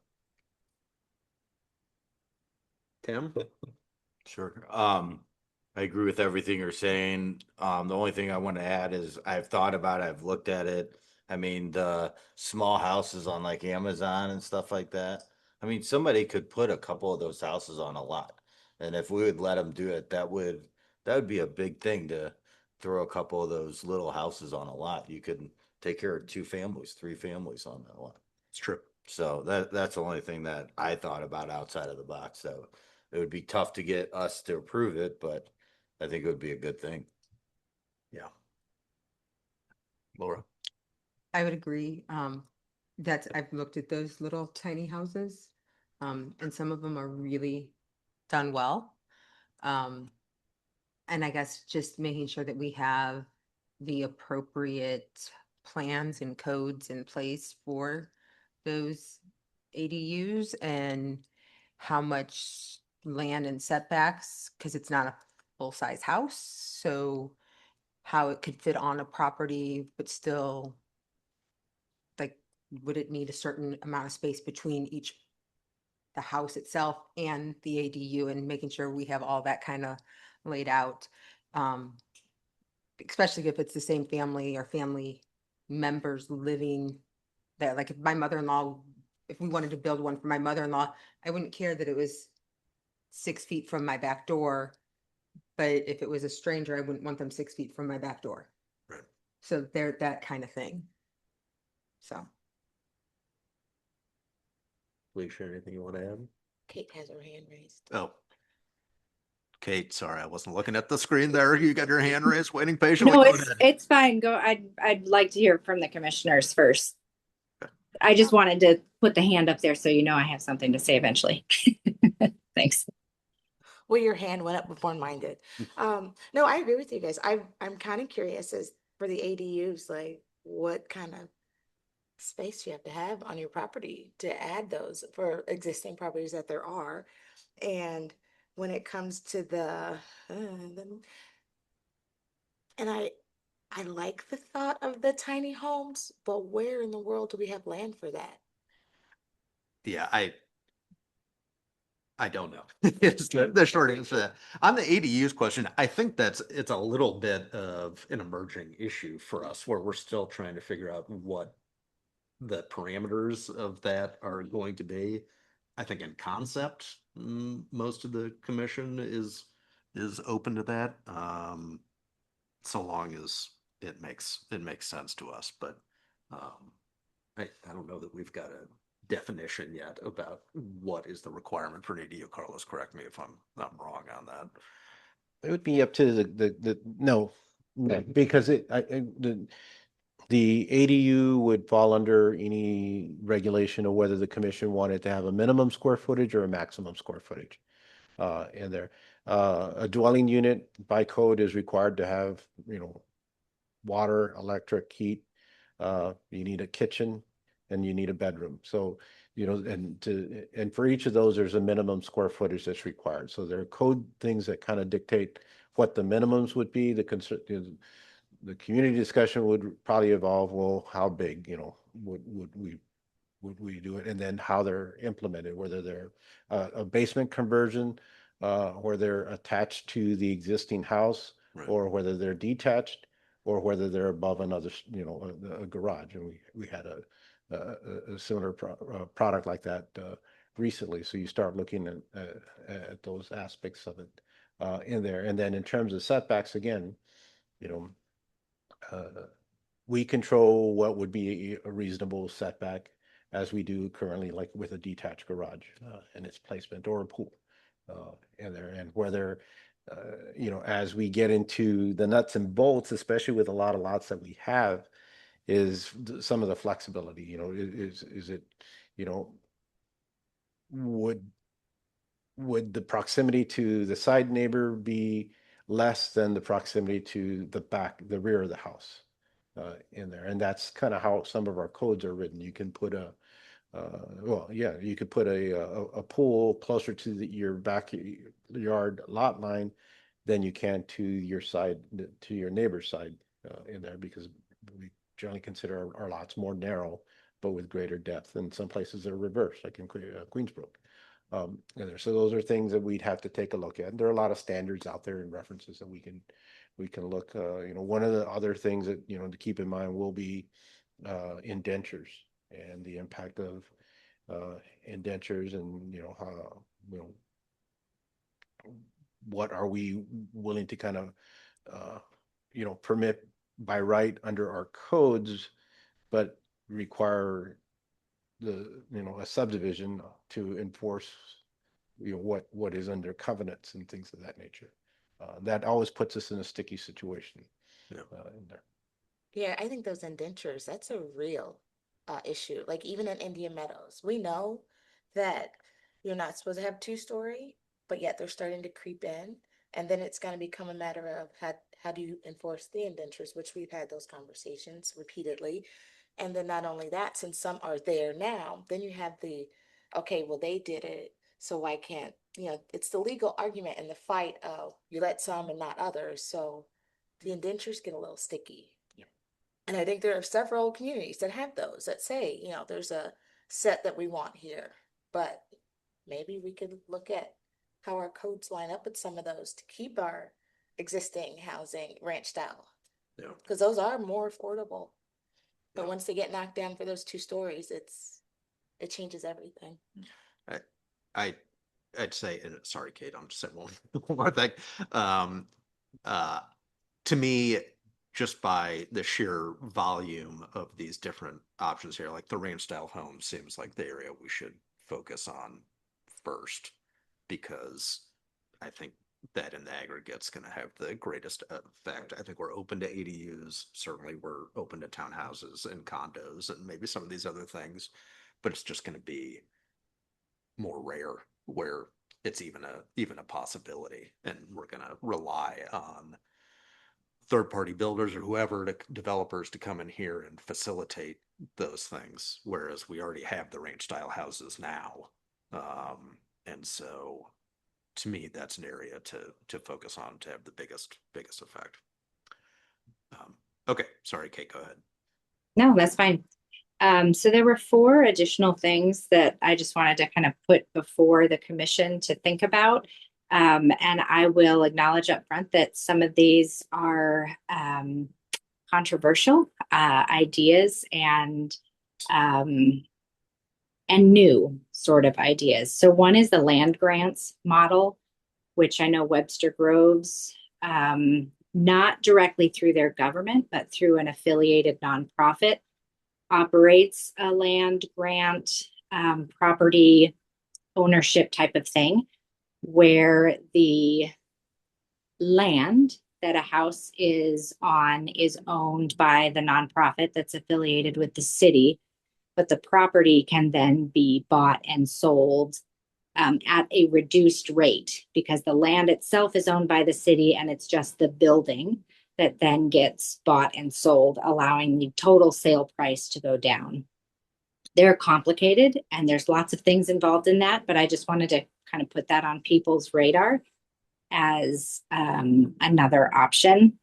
Tim? Sure. I agree with everything you're saying. The only thing I want to add is I've thought about it, I've looked at it. I mean, the small houses on like Amazon and stuff like that. I mean, somebody could put a couple of those houses on a lot. And if we would let them do it, that would be a big thing to throw a couple of those little houses on a lot. You could take care of 2 families, 3 families on that lot. It's true. So that's the only thing that I thought about outside of the box. So it would be tough to get us to approve it, but I think it would be a good thing. Yeah. Laura? I would agree. I've looked at those little tiny houses, and some of them are really done well. And I guess just making sure that we have the appropriate plans and codes in place for those ADUs and how much land and setbacks, because it's not a full-size house, so how it could fit on a property, but still, like, would it need a certain amount of space between the house itself and the ADU, and making sure we have all that kind of laid out. Um, Especially if it's the same family or family members living there. Like if my mother-in-law, if we wanted to build one for my mother-in-law, I wouldn't care that it was 6 feet from my back door. But if it was a stranger, I wouldn't want them 6 feet from my back door. Right. So they're that kind of thing. So. Felicia, anything you want to add? Kate has her hand raised. Oh. Kate, sorry, I wasn't looking at the screen there. You got your hand raised, waiting patiently. No, Go it's ahead. it's fine. Go. I'd like to hear from the commissioners first. Okay. I just wanted to put the hand up there so you know I have something to say eventually. Thanks. Well, your hand went up before mine did. No, I agree with you guys. I'm kind of curious as for the ADUs, like what kind of space you have to have on your property to add those for existing properties that there are. And when it comes to and I like the thought of the tiny homes, but where in the world do we have land for that? Yeah, I don't know. It's the short answer to that. On the ADUs question, I think it's a little bit of an emerging issue for us where we're still trying to figure out what the parameters of that are going to be. I think in concept, most of the commission is open to that. So long as it makes sense to us. But I don't know that we've got a definition yet about what is the requirement for an ADU. Carlos, correct me if I'm wrong on that. It would be up to no, because the ADU would fall under any regulation of whether the commission wanted to have a minimum square footage or a maximum square footage. In there, a dwelling unit by code is required to have, water, electric, heat. You need a kitchen and you need a bedroom. So, and for each of those, there's a minimum square footage that's required. So there are code things that kind of dictate what the minimums would be. The community discussion would probably evolve, well, how big, would we do it? And then how they're implemented, whether they're a basement conversion, where they're attached to the existing house, Right. or whether they're detached, or whether they're above another, a garage. And we had a similar product like that recently. So you start looking at those aspects of it in there. And then in terms of setbacks, again, you know, we control what would be a reasonable setback as we do currently, like with a detached garage and its placement or a pool in there. And whether, you know, as we get into the nuts and bolts, especially with a lot of lots that we have, is some of the flexibility, you know, is it, you know, would the proximity to the side neighbor be less than the proximity to the rear of the house in there? And that's kind of how some of our codes are written. You can put well, yeah, you could put a pool closer to your backyard lot line than you can to to your neighbor's side in there, because we generally consider our lots more narrow, but with greater depth. And some places are reversed, like in Queensbrook. In there. So those are things that we'd have to take a look at. There are a lot of standards out there and references that we can look. You know, one of the other things that, you know, to keep in mind will be indentures and the impact of indentures, and you know how, you know, what are we willing to kind of you know, permit by right under our codes, but require you know, a subdivision to enforce, you know, what is under covenants and things of that nature. That always puts us in a sticky situation in there. Yeah, I think those indentures, that's a real issue. Like even in Indian Meadows, we know that you're not supposed to have two-story, but yet they're starting to creep in. And then it's going to become a matter of how do you enforce the indentures, which we've had those conversations repeatedly. And then not only that, since some are there now, then you have okay, well, they did it, so why can't, you know, it's the legal argument and the fight of you let some and not others. So the indentures get a little sticky. And I think there are several communities that have those that say, you know, there's a set that we want here, but maybe we could look at how our codes line up with some of those to keep our existing housing ranch style. Yeah. Because those are more affordable. But once they get knocked down for those 2 stories, it changes everything. I'd say, and sorry, Kate, I'm just saying one more thing. To me, just by the sheer volume of these different options here, like the ranch style home seems like the area we should focus on first, because I think that in the aggregate's going to have the greatest effect. I think we're open to ADUs. Certainly we're open to townhouses and condos and maybe some of these other things, but it's just going to be more rare where it's even a possibility. And we're going to rely on third-party builders or whoever, developers to come in here and facilitate those things, whereas we already have the ranch style houses now. And so to me, that's an area to focus on to have the biggest effect. Okay, sorry, Kate, go ahead. No, that's fine. So there were 4 additional things that I just wanted to kind of put before the commission to think about. And I will acknowledge up front that some of these are controversial ideas and new sort of ideas. So one is the land grants model, which I know Webster Groves, not directly through their government, but through an affiliated nonprofit, operates a land grant property ownership type of thing, where the land that a house is on is owned by the nonprofit that's affiliated with the city, but the property can then be bought and sold at a reduced rate, because the land itself is owned by the city and it's just the building that then gets bought and sold, allowing the total sale price to go down. They're complicated and there's lots of things involved in that, but I just wanted to kind of put that on people's radar as another option.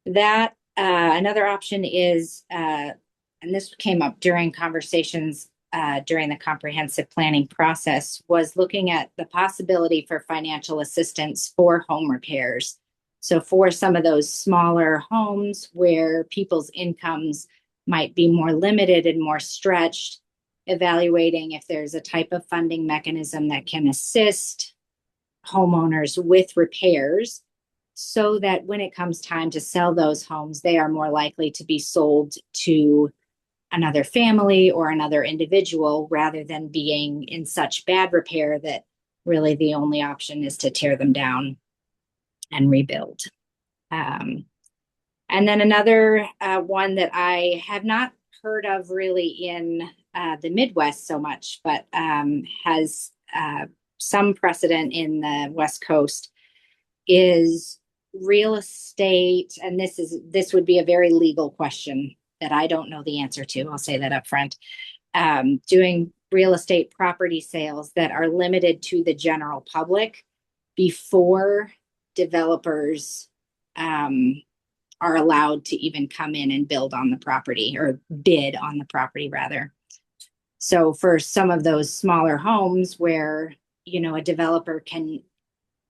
That another option is, and this came up during conversations during the comprehensive planning process, was looking at the possibility for financial assistance for home repairs. So for some of those smaller homes where people's incomes might be more limited and more stretched, evaluating if there's a type of funding mechanism that can assist homeowners with repairs so that when it comes time to sell those homes, they are more likely to be sold to another family or another individual rather than being in such bad repair that really the only option is to tear them down and rebuild. And then another one that I have not heard of really in the Midwest so much, but has some precedent in the West Coast is real estate. And this would be a very legal question that I don't know the answer to. I'll say that up front. Doing real estate property sales that are limited to the general public before developers are allowed to even come in and build on the property or bid on the property rather. So for some of those smaller homes where, you know, a developer can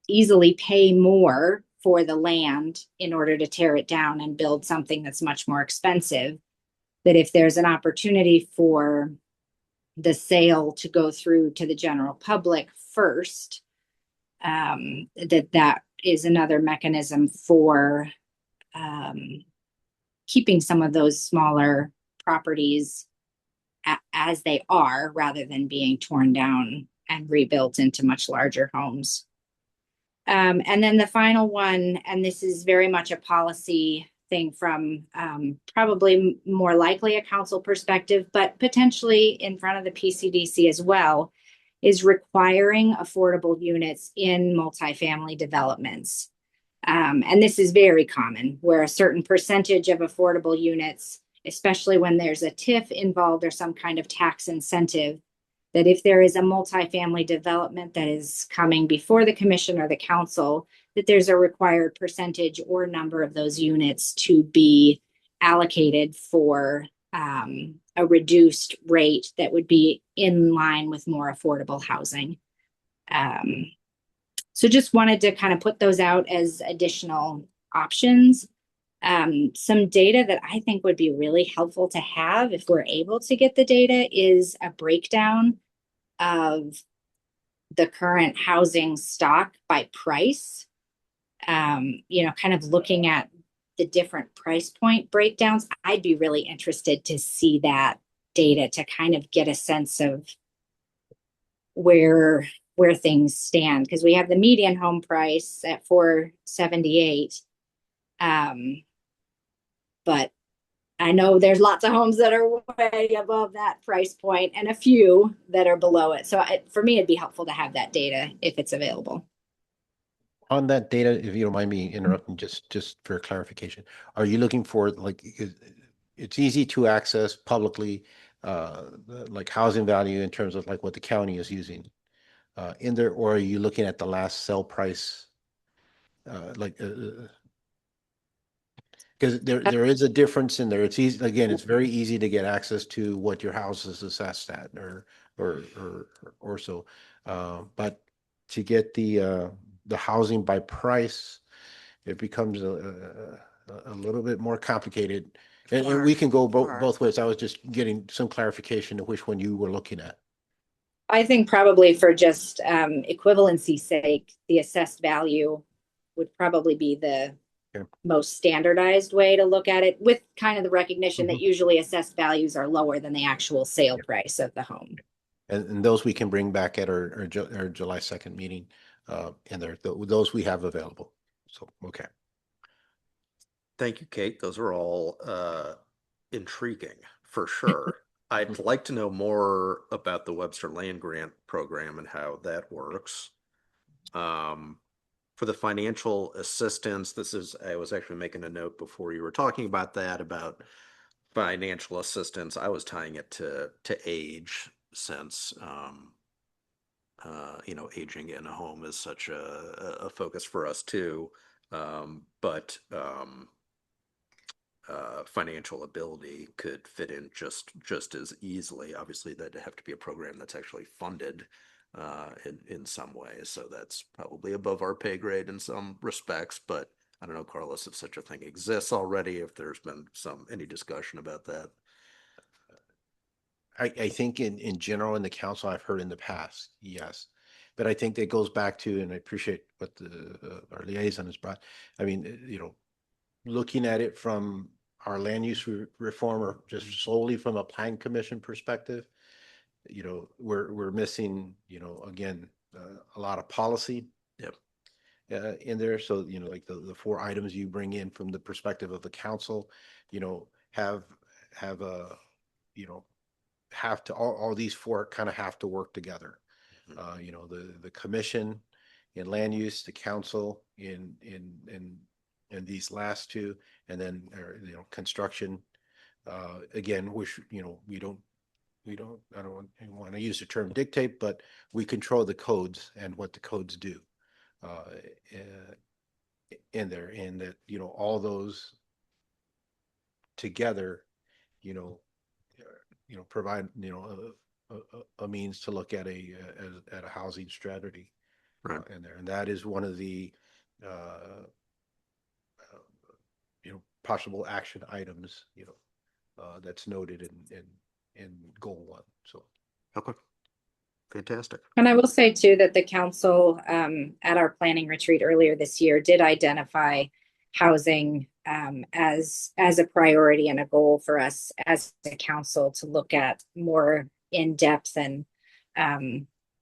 easily pay more for the land in order to tear it down and build something that's much more expensive, that if there's an opportunity for the sale to go through to the general public first, that is another mechanism for keeping some of those smaller properties as they are rather than being torn down and rebuilt into much larger homes. And then the final one, and this is very much a policy thing from probably more likely a council perspective, but potentially in front of the PCDC as well, is requiring affordable units in multifamily developments. And this is very common where a certain percentage of affordable units, especially when there's a TIF involved or some kind of tax incentive, that if there is a multifamily development that is coming before the commission or the council, that there's a required percentage or number of those units to be allocated for a reduced rate that would be in line with more affordable housing. So just wanted to kind of put those out as additional options. Some data that I think would be really helpful to have if we're able to get the data is a breakdown of the current housing stock by price. You know, kind of looking at the different price point breakdowns. I'd be really interested to see that data to kind of get a sense of where things stand, because we have the median home price at $478. But I know there's lots of homes that are way above that price point and a few that are below it. So for me, it'd be helpful to have that data if it's available. On that data, if you don't mind me interrupting, just for clarification, are you looking for like, it's easy to access publicly, like housing value in terms of like what the county is using in there, or are you looking at the last sell price? Because there is a difference in there. It's easy, again, it's very easy to get access to what your house is assessed at or so. But to get the housing by price, it becomes a little bit more complicated. And we can go both ways. I was just getting some clarification of which one you were looking at. I think probably for just equivalency sake, the assessed value would probably be the most standardized way to look at it, with kind of the recognition that usually assessed values are lower than the actual sale price of the home. And those we can bring back at our July 2nd meeting, and those we have available. So, okay. Thank you, Kate. Those are all intriguing for sure. I'd like to know more about the Webster Land Grant Program and how that works. For the financial assistance, I was actually making a note before you were talking about that, about financial assistance. I was tying it to age, since you know, aging in a home is such a focus for us too. But financial ability could fit in just as easily. Obviously, that'd have to be a program that's actually funded in some ways. So that's probably above our pay grade in some respects. But I don't know, Carlos, if such a thing exists already, if there's been any discussion about that. I think in general in the council, I've heard in the past, yes. But I think that goes back to, and I appreciate what our liaison has brought. I mean, looking at it from our land use reform or just solely from a plan commission perspective, we're missing, again, a lot of policy. Yep. In there. So, like the 4 items you bring in from the perspective of the council, have a, have to, all these 4 kind of have to work together. The commission in land use, the council in these last 2, and then, construction, again, which, I don't want to use the term dictate, but we control the codes and what the codes do. In there, and that, all those together, provide, a means to look at at a housing strategy. Right. In there, and that is one of the, possible action items, that's noted in goal 1. So. Okay. Fantastic. And I will say too that the council at our planning retreat earlier this year did identify housing as a priority and a goal for us as a council to look at more in depth. And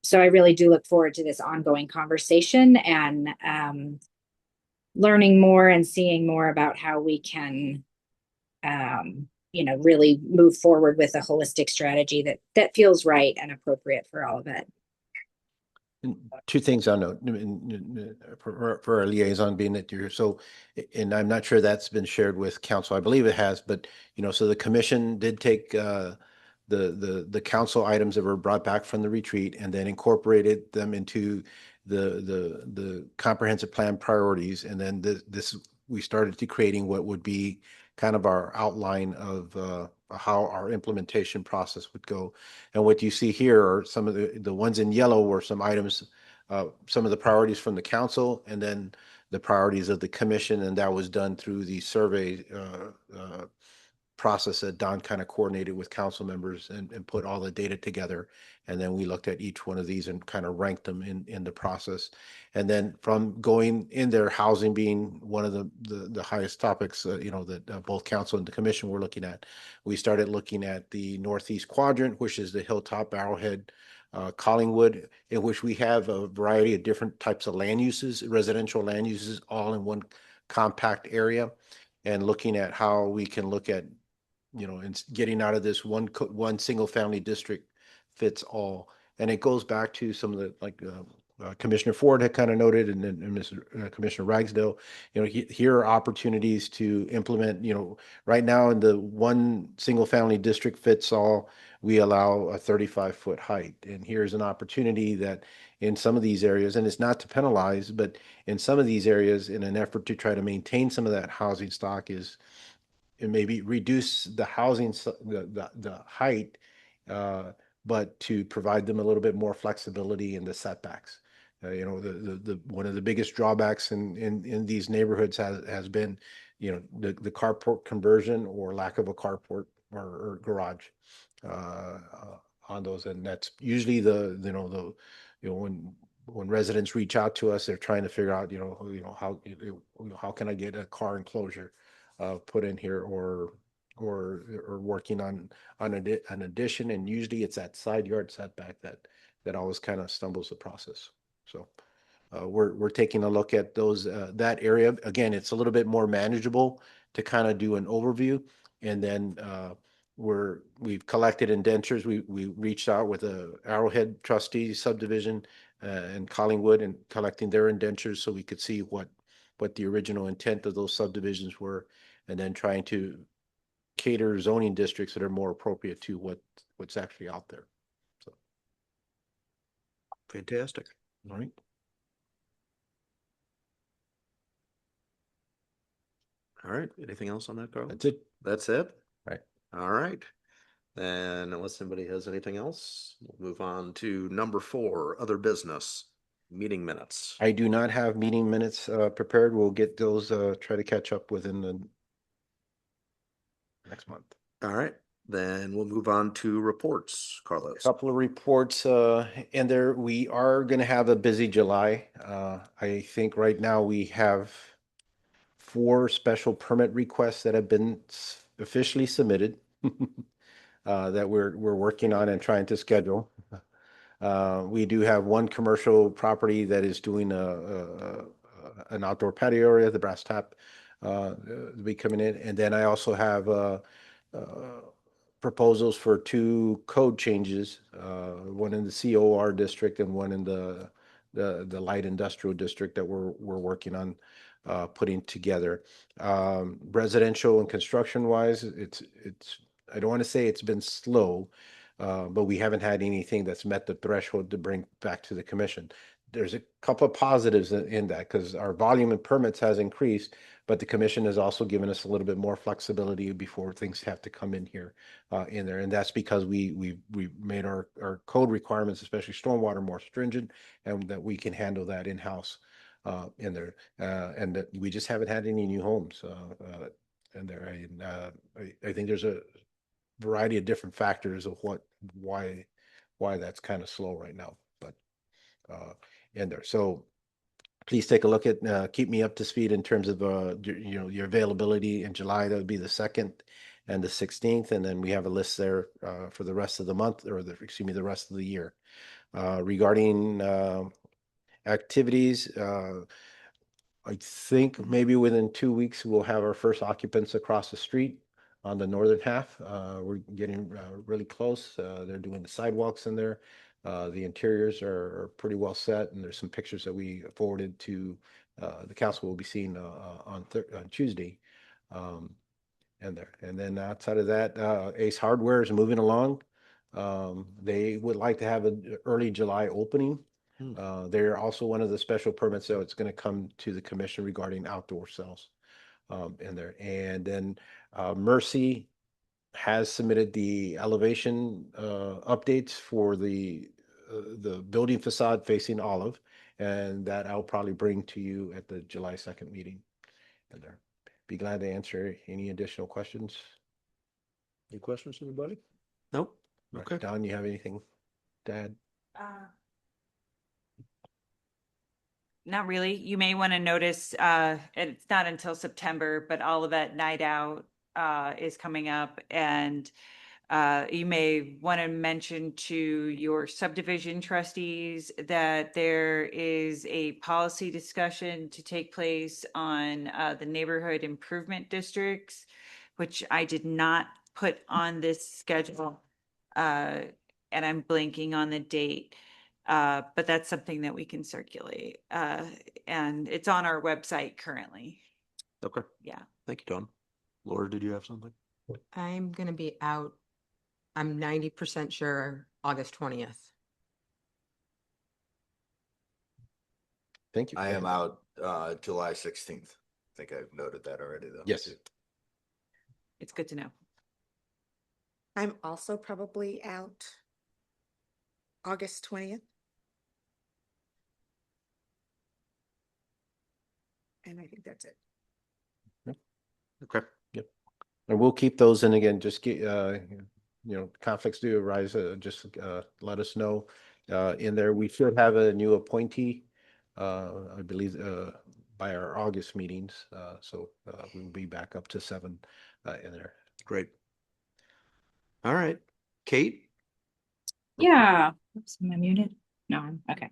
so I really do look forward to this ongoing conversation and learning more and seeing more about how we can really move forward with a holistic strategy that feels right and appropriate for all of it. And 2 things I'll note for our liaison being that you're so, and I'm not sure that's been shared with council. I believe it has, but so the commission did take the council items that were brought back from the retreat and then incorporated them into the comprehensive plan priorities. And then this we started to creating what would be kind of our outline of how our implementation process would go. And what you see here are some of the ones in yellow were some items, some of the priorities from the council, and then the priorities of the commission, and that was done through the survey process that Don kind of coordinated with council members and put all the data together. And then we looked at each one of these and kind of ranked them in the process. And then from going in there, housing being one of the highest topics, that both council and the commission were looking at, we started looking at the northeast quadrant, which is the Hilltop, Arrowhead, Collingwood, in which we have a variety of different types of land uses, residential land uses, all in one compact area, and looking at how we can look at, and getting out of this one single family district fits all. And it goes back to some of the, like Commissioner Ford had kind of noted, and then Commissioner Ragsdale, here are opportunities to implement, right now in the one single family district fits all, we allow a 35-foot height. And here's an opportunity that in some of these areas, and it's not to penalize, but in some of these areas, in an effort to try to maintain some of that housing stock, is and maybe reduce the housing, the height, but to provide them a little bit more flexibility in the setbacks. The one of the biggest drawbacks in these neighborhoods has been, the carport conversion or lack of a carport or garage on those, and that's usually when residents reach out to us, they're trying to figure out, how can I get a car enclosure put in here, or working on an addition, and usually it's that side yard setback that always kind of stumbles the process. So we're taking a look at those that area. Again, it's a little bit more manageable to kind of do an overview, and then we've collected indentures. We reached out with a Arrowhead trustee subdivision in Collingwood and collecting their indentures so we could see what the original intent of those subdivisions were, and then trying to cater zoning districts that are more appropriate to what's actually out there. So, Fantastic. all right. All right. Anything else on that, Carl? That's it. That's it? Right. All right. Then unless somebody has anything else, we'll move on to number 4, other business, meeting minutes. I do not have meeting minutes prepared. We'll get those, try to catch up within the next month. All right. then we'll move on to reports. Carlos. Couple of reports, and there, we are gonna have a busy July. I think right now we have 4 special permit requests that have been officially submitted. That we're working on and trying to schedule. We do have one commercial property that is doing an outdoor patio area, the Brass Tap, be coming in. And then I also have proposals for 2 code changes, one in the COR district and one in the light industrial district that we're working on putting together. Residential and construction wise, it's I don't want to say it's been slow, but we haven't had anything that's met the threshold to bring back to the commission. There's a couple of positives in that because our volume in permits has increased, but the commission has also given us a little bit more flexibility before things have to come in here in there. And that's because we made our code requirements, especially stormwater, more stringent, and that we can handle that in-house in there. And that we just haven't had any new homes in there. I think there's a variety of different factors of why that's kind of slow right now, but in there. So please take a look at, keep me up to speed in terms of your availability in July. That would be the 2nd and the 16th, and then we have a list there for the rest of the month, or the rest of the year. Regarding activities, I think maybe within 2 weeks we'll have our first occupants across the street on the northern half. We're getting really close. They're doing the sidewalks in there. The interiors are pretty well set, and there's some pictures that we forwarded to the council will be seeing on Tuesday. And there. And then outside of that, Ace Hardware is moving along. They would like to have an early July opening. They're also one of the special permits, so it's going to come to the commission regarding outdoor sales in there. And then Mercy has submitted the elevation updates for the building facade facing Olive, and that I'll probably bring to you at the July 2nd meeting. And there. Be glad to answer any additional questions. Any questions, everybody? Nope. Okay. Don, you have anything to add? Not really. You may want to notice, it's not until September, but Olivet Night Out is coming up, and you may want to mention to your subdivision trustees that there is a policy discussion to take place on the neighborhood improvement districts, which I did not put on this schedule, and I'm blanking on the date. But that's something that we can circulate. And it's on our website currently. Okay. Yeah. Thank you, Don. Laura, did you have something? I'm going to be out. I'm 90% sure August 20th. Thank you. I am out July 16th. I think I've noted that already though. Yes. It's good to know. I'm also probably out August 20th. And I think that's it. Okay. Yep. And we'll keep those in again, just get, conflicts do arise, just let us know in there. We should have a new appointee, I believe, by our August meetings. So we'll be back up to 7 in there. Great. All right. Kate? Yeah. Oops, am I muted? No, I'm okay.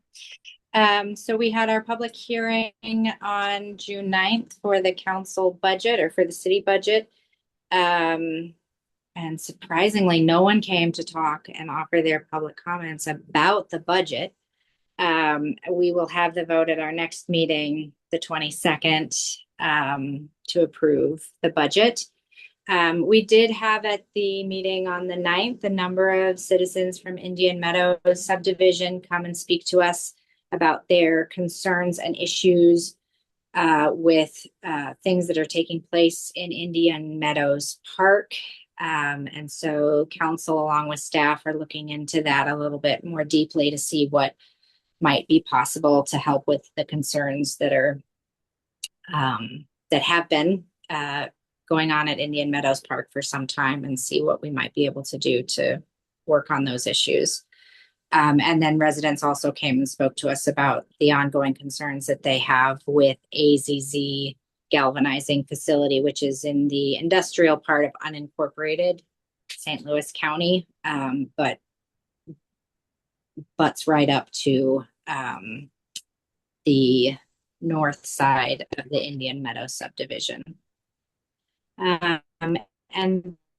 So we had our public hearing on June 9th for the council budget or for the city budget. And surprisingly, no one came to talk and offer their public comments about the budget. We will have the vote at our next meeting, the 22nd, to approve the budget. We did have at the meeting on the 9th, a number of citizens from Indian Meadows subdivision come and speak to us about their concerns and issues with things that are taking place in Indian Meadows Park. And so council along with staff are looking into that a little bit more deeply to see what might be possible to help with the concerns that are that have been going on at Indian Meadows Park for some time and see what we might be able to do to work on those issues. And then residents also came and spoke to us about the ongoing concerns that they have with AZZ galvanizing facility, which is in the industrial part of unincorporated St. Louis County, but butts right up to the north side of the Indian Meadow subdivision. And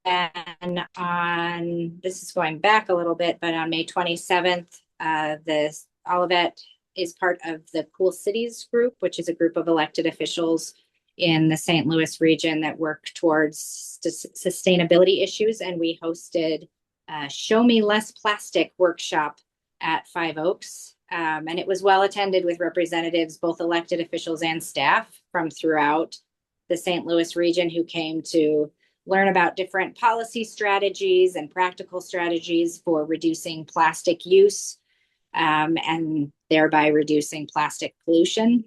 then on, this is going back a little bit, but on May 27th, the Olivet is part of the Cool Cities group, which is a group of elected officials in the St. Louis region that work towards sustainability issues. And we hosted a Show Me Less Plastic workshop at Five Oaks. And it was well attended with representatives, both elected officials and staff from throughout the St. Louis region who came to learn about different policy strategies and practical strategies for reducing plastic use and thereby reducing plastic pollution.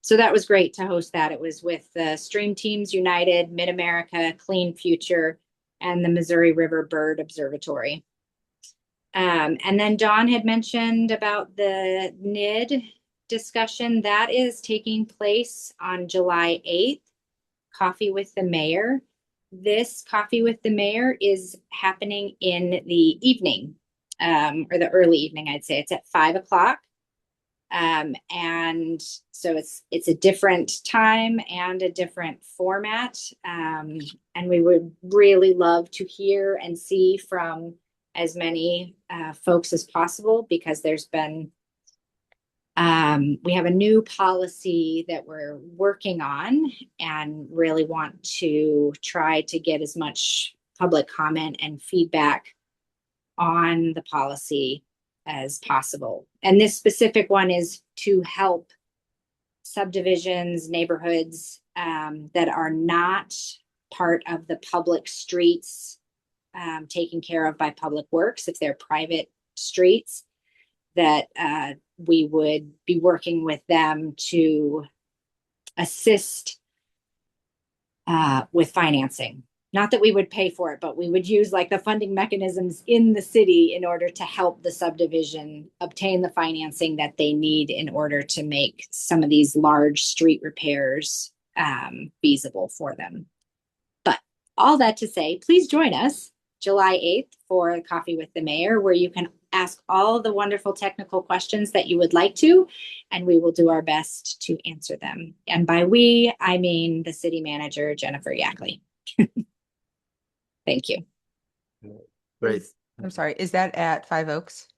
So that was great to host that. It was with Stream Teams United, Mid-America, Clean Future, and the Missouri River Bird Observatory. And then Dawn had mentioned about the NID discussion that is taking place on July 8th, Coffee with the Mayor. This Coffee with the Mayor is happening in the evening, or the early evening, I'd say. It's at 5 o'clock. And so it's a different time and a different format. And we would really love to hear and see from as many folks as possible, because there's been we have a new policy that we're working on and really want to try to get as much public comment and feedback on the policy as possible. And this specific one is to help subdivisions, neighborhoods that are not part of the public streets taken care of by Public Works, if they're private streets, that we would be working with them to assist with financing. Not that we would pay for it, but we would use like the funding mechanisms in the city in order to help the subdivision obtain the financing that they need in order to make some of these large street repairs feasible for them. But all that to say, please join us July 8th for Coffee with the Mayor, where you can ask all the wonderful technical questions that you would like to, and we will do our best to answer them. And by we, I mean the city manager, Jennifer Yackley. Thank you. Great. I'm sorry, is that at Five Oaks?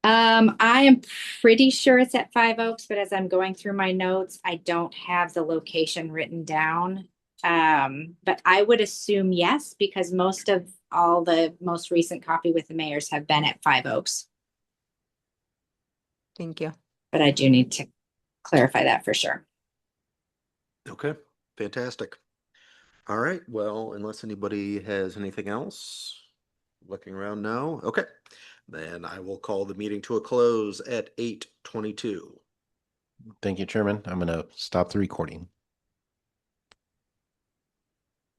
I am pretty sure it's at Five Oaks, but as I'm going through my notes, I don't have the location written down. But I would assume yes, because most of all the most recent Coffee with the Mayors have been at Five Oaks. Thank you. But I do need to clarify that for sure. Okay, fantastic. All right, well, unless anybody has anything else, looking around now, okay. Then I will call the meeting to a close at 8:22. Thank you, Chairman. I'm going to stop the recording.